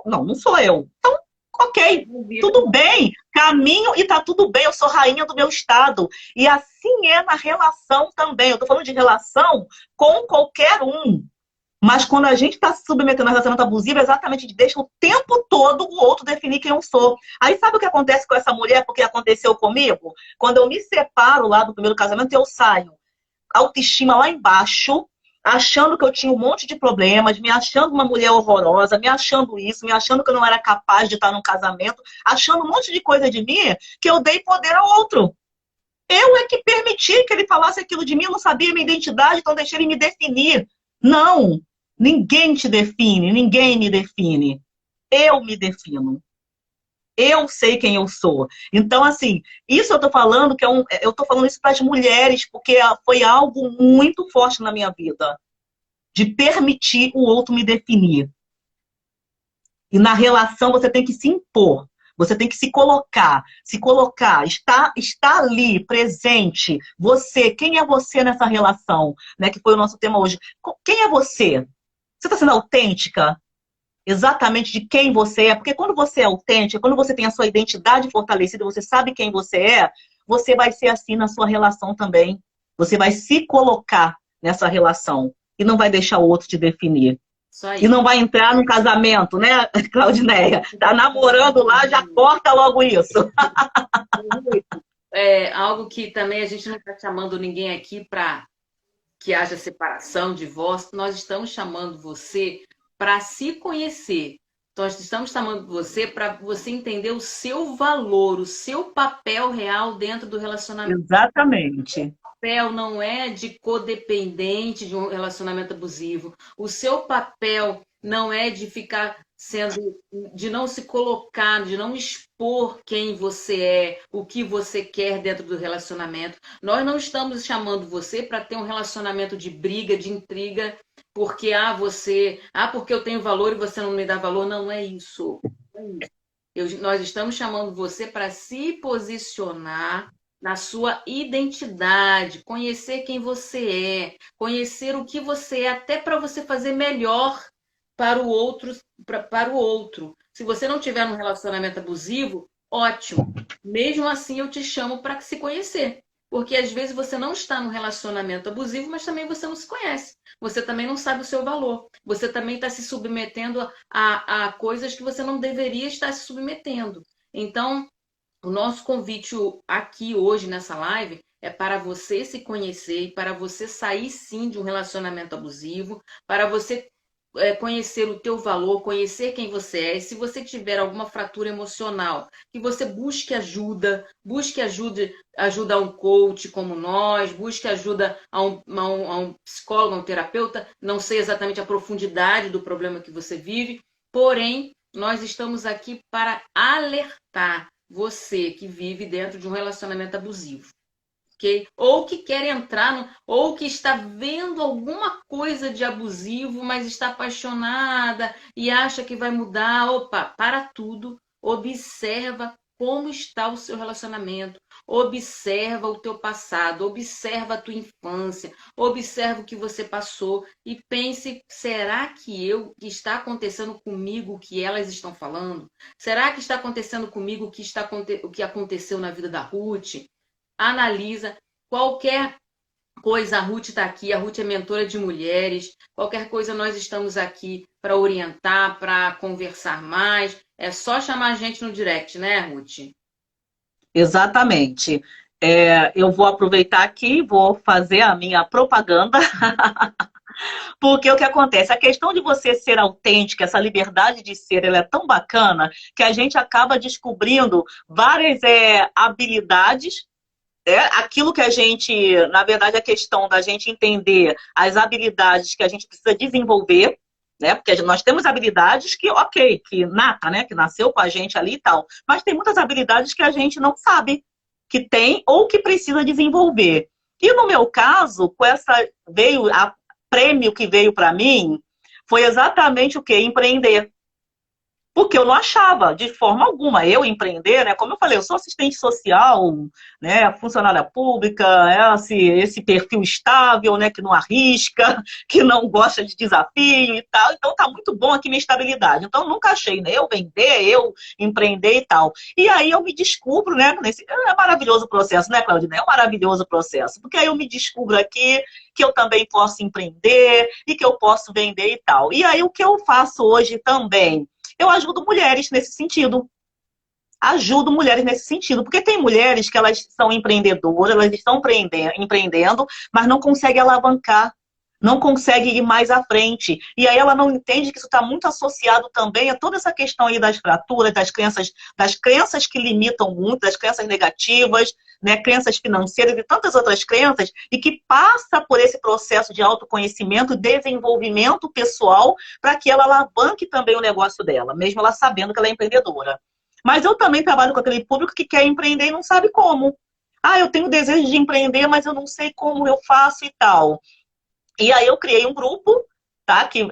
Speaker 2: Não sou eu. Então, ok, tudo bem. Caminho e tá tudo bem. Eu sou rainha do meu estado. E assim é na relação também. Eu tô falando de relação com qualquer um. Mas quando a gente está se submetendo a relacionamento abusivo, exatamente, a gente deixa o tempo todo o outro definir quem eu sou. Aí sabe o que acontece com essa mulher? Porque aconteceu comigo? Quando eu me separo lá do primeiro casamento, eu saio. Autoestima lá embaixo, achando que eu tinha um monte de problemas, me achando uma mulher horrorosa, me achando isso, me achando que eu não era capaz de estar num casamento, achando um monte de coisa de mim que eu dei poder ao outro. Eu é que permiti que ele falasse aquilo de mim, eu não sabia minha identidade, então deixei ele me definir. Não, ninguém te define, ninguém me define. Eu me defino. Eu sei quem eu sou. Então, assim, isso eu tô falando que eu tô falando isso para as mulheres, porque foi algo muito forte na minha vida, de permitir o outro me definir. E na relação você tem que se impor. Você tem que se colocar, está ali, presente. Você, quem é você nessa relação? Né, que foi o nosso tema hoje. Quem é você? Você está sendo autêntica? Exatamente de quem você é? Porque quando você é autêntica, quando você tem a sua identidade fortalecida, você sabe quem você vai ser assim na sua relação também. Você vai se colocar nessa relação e não vai deixar o outro te definir.
Speaker 1: Isso aí.
Speaker 2: E não vai entrar no casamento, né, Claudineia? Tá namorando lá, já corta logo isso.
Speaker 1: É algo que também a gente não está chamando ninguém aqui para que haja separação, divórcio. Nós estamos chamando você para se conhecer. Nós estamos chamando você para você entender o seu valor, o seu papel real dentro do relacionamento.
Speaker 2: Exatamente.
Speaker 1: O papel não é de codependente de um relacionamento abusivo. O seu papel não é de ficar de não se colocar, de não expor quem você é, o que você quer dentro do relacionamento. Nós não estamos chamando você para ter um relacionamento de briga, de intriga, porque porque eu tenho valor e você não me dá valor. Não é isso. Nós estamos chamando você para se posicionar na sua identidade, conhecer quem você é, conhecer o que você é, até para você fazer melhor para o outro, para o outro. Se você não tiver um relacionamento abusivo, ótimo. Mesmo assim, eu te chamo para se conhecer. Porque às vezes você não está num relacionamento abusivo, mas também você não se conhece. Você também não sabe o seu valor. Você também está se submetendo a coisas que você não deveria estar se submetendo. Então, o nosso convite aqui hoje nessa live é para você se conhecer e para você sair sim de um relacionamento abusivo, para você conhecer o teu valor, conhecer quem você é. E se você tiver alguma fratura emocional, que você busque ajuda a um coach como nós, busque ajuda a um psicólogo, a um terapeuta. Não sei exatamente a profundidade do problema que você vive, porém, nós estamos aqui para alertar você que vive dentro de um relacionamento abusivo. Okay? Ou que quer entrar, ou que está vendo alguma coisa de abusivo, mas está apaixonada e acha que vai mudar. Opa, para tudo, observa como está o seu relacionamento, observa o teu passado, observa a tua infância, observa o que você passou e pense, será que está acontecendo comigo o que elas estão falando? Será que está acontecendo comigo o que aconteceu na vida da Ruth? Analisa qualquer coisa, a Ruth está aqui, a Ruth é mentora de mulheres, qualquer coisa nós estamos aqui para orientar, para conversar mais, é só chamar a gente no direct, né, Ruth?
Speaker 2: Exatamente. Eu vou aproveitar aqui, vou fazer a minha propaganda, porque o que acontece? A questão de você ser autêntica, essa liberdade de ser, ela é tão bacana que a gente acaba descobrindo várias habilidades. Aquilo que a gente, na verdade, a questão da gente entender as habilidades que a gente precisa desenvolver, né? Porque nós temos habilidades que, ok, que nata, né? Que nasceu com a gente ali e tal. Mas tem muitas habilidades que a gente não sabe que tem ou que precisa desenvolver. E no meu caso, com essa a prêmio que veio para mim, foi exatamente o quê? Empreender. Porque eu não achava, de forma alguma, eu empreender, né? Como eu falei, eu sou assistente social, né? Funcionária pública, esse perfil estável, né? Que não arrisca, que não gosta de desafio e tal. Então tá muito bom aqui minha estabilidade. Então nunca achei, né? Eu vender, eu empreender e tal. E aí eu me descubro, né? É um maravilhoso processo, né, Claudine? É um maravilhoso processo. Porque aí eu me descubro aqui que eu também posso empreender e que eu posso vender e tal. E aí o que eu faço hoje também? Eu ajudo mulheres nesse sentido. Ajudo mulheres nesse sentido. Porque tem mulheres que elas são empreendedoras, elas estão empreendendo, mas não conseguem alavancar, não conseguem ir mais à frente. E aí ela não entende que isso está muito associado também a toda essa questão aí das fraturas, das crenças que limitam muito, das crenças negativas, né, crenças financeiras e tantas outras crenças, e que passa por esse processo de autoconhecimento e desenvolvimento pessoal para que ela alavanque também o negócio dela, mesmo ela sabendo que ela é empreendedora. Mas eu também trabalho com aquele público que quer empreender e não sabe como. Eu tenho desejo de empreender, mas eu não sei como eu faço e tal. E aí eu criei um grupo, tá? Que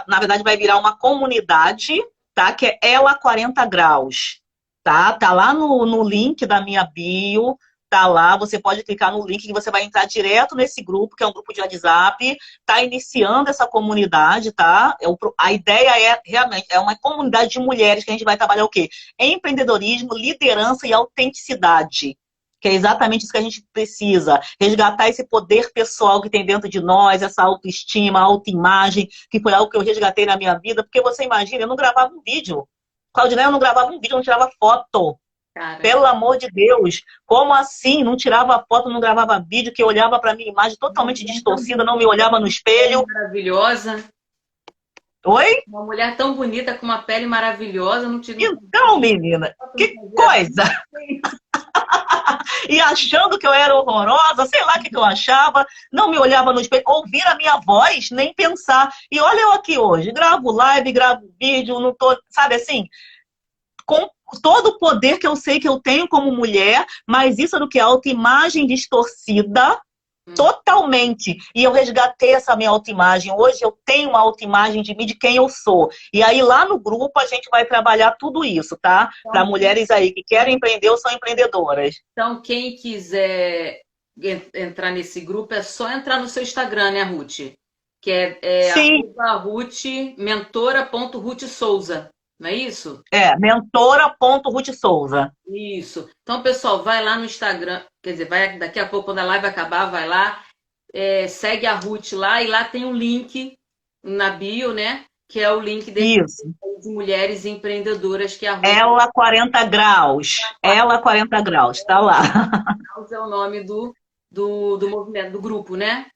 Speaker 2: na verdade vai virar uma comunidade, tá? Que é Ela 40 Graus. Tá lá no link da minha bio, tá lá, você pode clicar no link que você vai entrar direto nesse grupo, que é um grupo de WhatsApp, tá iniciando essa comunidade, tá? A ideia é realmente, é uma comunidade de mulheres que a gente vai trabalhar o quê? Empreendedorismo, liderança e autenticidade. Que é exatamente isso que a gente precisa. Resgatar esse poder pessoal que tem dentro de nós, essa autoestima, autoimagem, que foi algo que eu resgatei na minha vida, porque você imagina, eu não gravava um vídeo. Claudinei, eu não gravava um vídeo, eu não tirava foto. Cara. Pelo amor de Deus. Como assim? Não tirava foto, não gravava vídeo, que eu olhava para minha imagem totalmente distorcida, não me olhava no espelho.
Speaker 1: Maravilhosa.
Speaker 2: Oi?
Speaker 1: Uma mulher tão bonita, com uma pele maravilhosa. Não tirava...
Speaker 2: Então, menina, que coisa! E achando que eu era horrorosa, sei lá o que eu achava, não me olhava no espelho, ouvir a minha voz, nem pensar. E olha eu aqui hoje, gravo live, gravo vídeo, não tô, sabe assim, com todo o poder que eu sei que eu tenho como mulher, mas isso é do que? Autoimagem distorcida, Totalmente. E eu resgatei essa minha autoimagem. Hoje eu tenho uma autoimagem de mim, de quem eu sou. E aí lá no grupo a gente vai trabalhar tudo isso, tá? Para
Speaker 1: Então,
Speaker 2: mulheres aí que querem empreender ou são empreendedoras.
Speaker 1: então, quem quiser entrar nesse grupo é só entrar no seu Instagram, né, Ruth? Que é
Speaker 2: Sim,
Speaker 1: Ruth, mentora.ruth Souza, não é isso?
Speaker 2: mentora.Ruth Souza.
Speaker 1: Isso. Então, pessoal, vai lá no Instagram, quer dizer, vai daqui a pouco, quando a live acabar, vai lá, segue a Ruth lá e lá tem um link na bio, né? Que é o link
Speaker 2: Isso.
Speaker 1: de mulheres empreendedoras que a Ruth
Speaker 2: Ela 40 graus. Ela 40 graus, tá lá.
Speaker 1: é o nome do movimento, do grupo, né?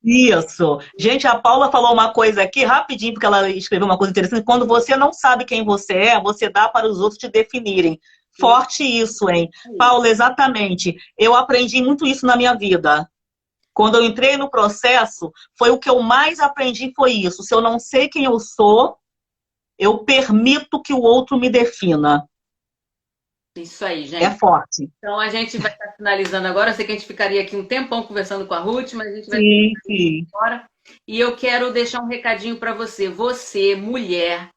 Speaker 2: Isso. Gente, a Paula falou uma coisa aqui rapidinho, porque ela escreveu uma coisa interessante. Quando você não sabe quem você é, você dá para os outros te definirem. Forte isso, hein? Paula, exatamente. Eu aprendi muito isso na minha vida. Quando eu entrei no processo, foi o que eu mais aprendi, foi isso. Se eu não sei quem eu sou, eu permito que o outro me defina.
Speaker 1: Isso aí,
Speaker 2: É
Speaker 1: gente.
Speaker 2: forte.
Speaker 1: Então a gente vai estar finalizando agora. Eu sei que a gente ficaria aqui um tempão conversando com a Ruth, mas a gente vai
Speaker 2: Sim, sim.
Speaker 1: agora. E eu quero deixar um recadinho para você. Você, mulher,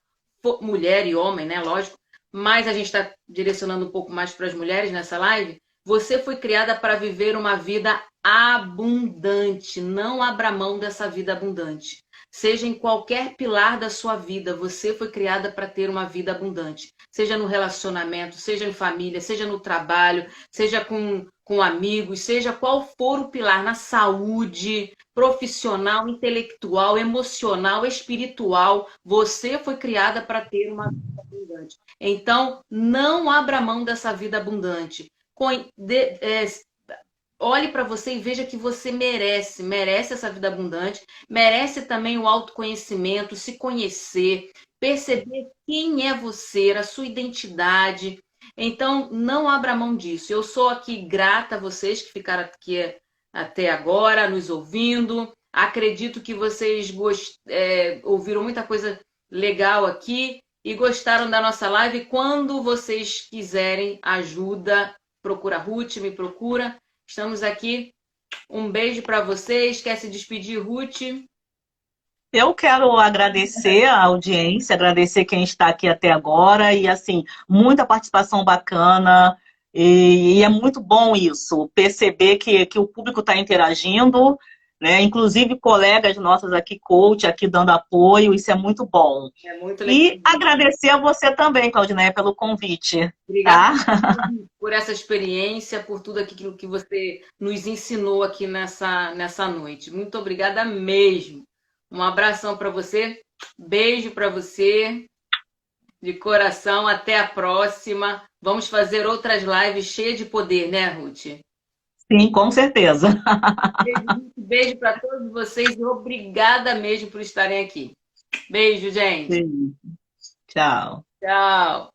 Speaker 1: mulher e homem, né? Lógico, mas a gente está direcionando um pouco mais para as mulheres nessa live. Você foi criada para viver uma vida abundante. Não abra mão dessa vida abundante. Seja em qualquer pilar da sua vida, você foi criada para ter uma vida abundante. Seja no relacionamento, seja em família, seja no trabalho, seja com amigos, seja qual for o pilar, na saúde, profissional, intelectual, emocional, espiritual, você foi criada para ter uma vida abundante. Então, não abra mão dessa vida abundante. Olhe para você e veja que você merece essa vida abundante, merece também o autoconhecimento, se conhecer, perceber quem é você, a sua identidade. Então, não abra mão disso. Eu sou aqui grata a vocês que ficaram aqui até agora, nos ouvindo. Acredito que vocês ouviram muita coisa legal aqui e gostaram da nossa live. Quando vocês quiserem ajuda, procura a Ruth, me procura. Estamos aqui. Um beijo para vocês. Quer se despedir, Ruth?
Speaker 2: Eu quero agradecer a audiência, agradecer quem está aqui até agora e, assim, muita participação bacana e é muito bom isso, perceber que o público está interagindo, né? Inclusive colegas nossas aqui, coach, aqui dando apoio, isso é muito bom.
Speaker 1: É muito legal.
Speaker 2: E agradecer a você também, Claudineia, pelo convite,
Speaker 1: Obrigada
Speaker 2: tá?
Speaker 1: por essa experiência, por tudo aquilo que você nos ensinou aqui nessa noite. Muito obrigada mesmo. Um abração para você, beijo para você, de coração, até a próxima. Vamos fazer outras lives cheias de poder, né, Ruth?
Speaker 2: Sim, com certeza.
Speaker 1: Beijo para todos vocês e obrigada mesmo por estarem aqui. Beijo, gente.
Speaker 2: Sim. Tchau.
Speaker 1: Tchau.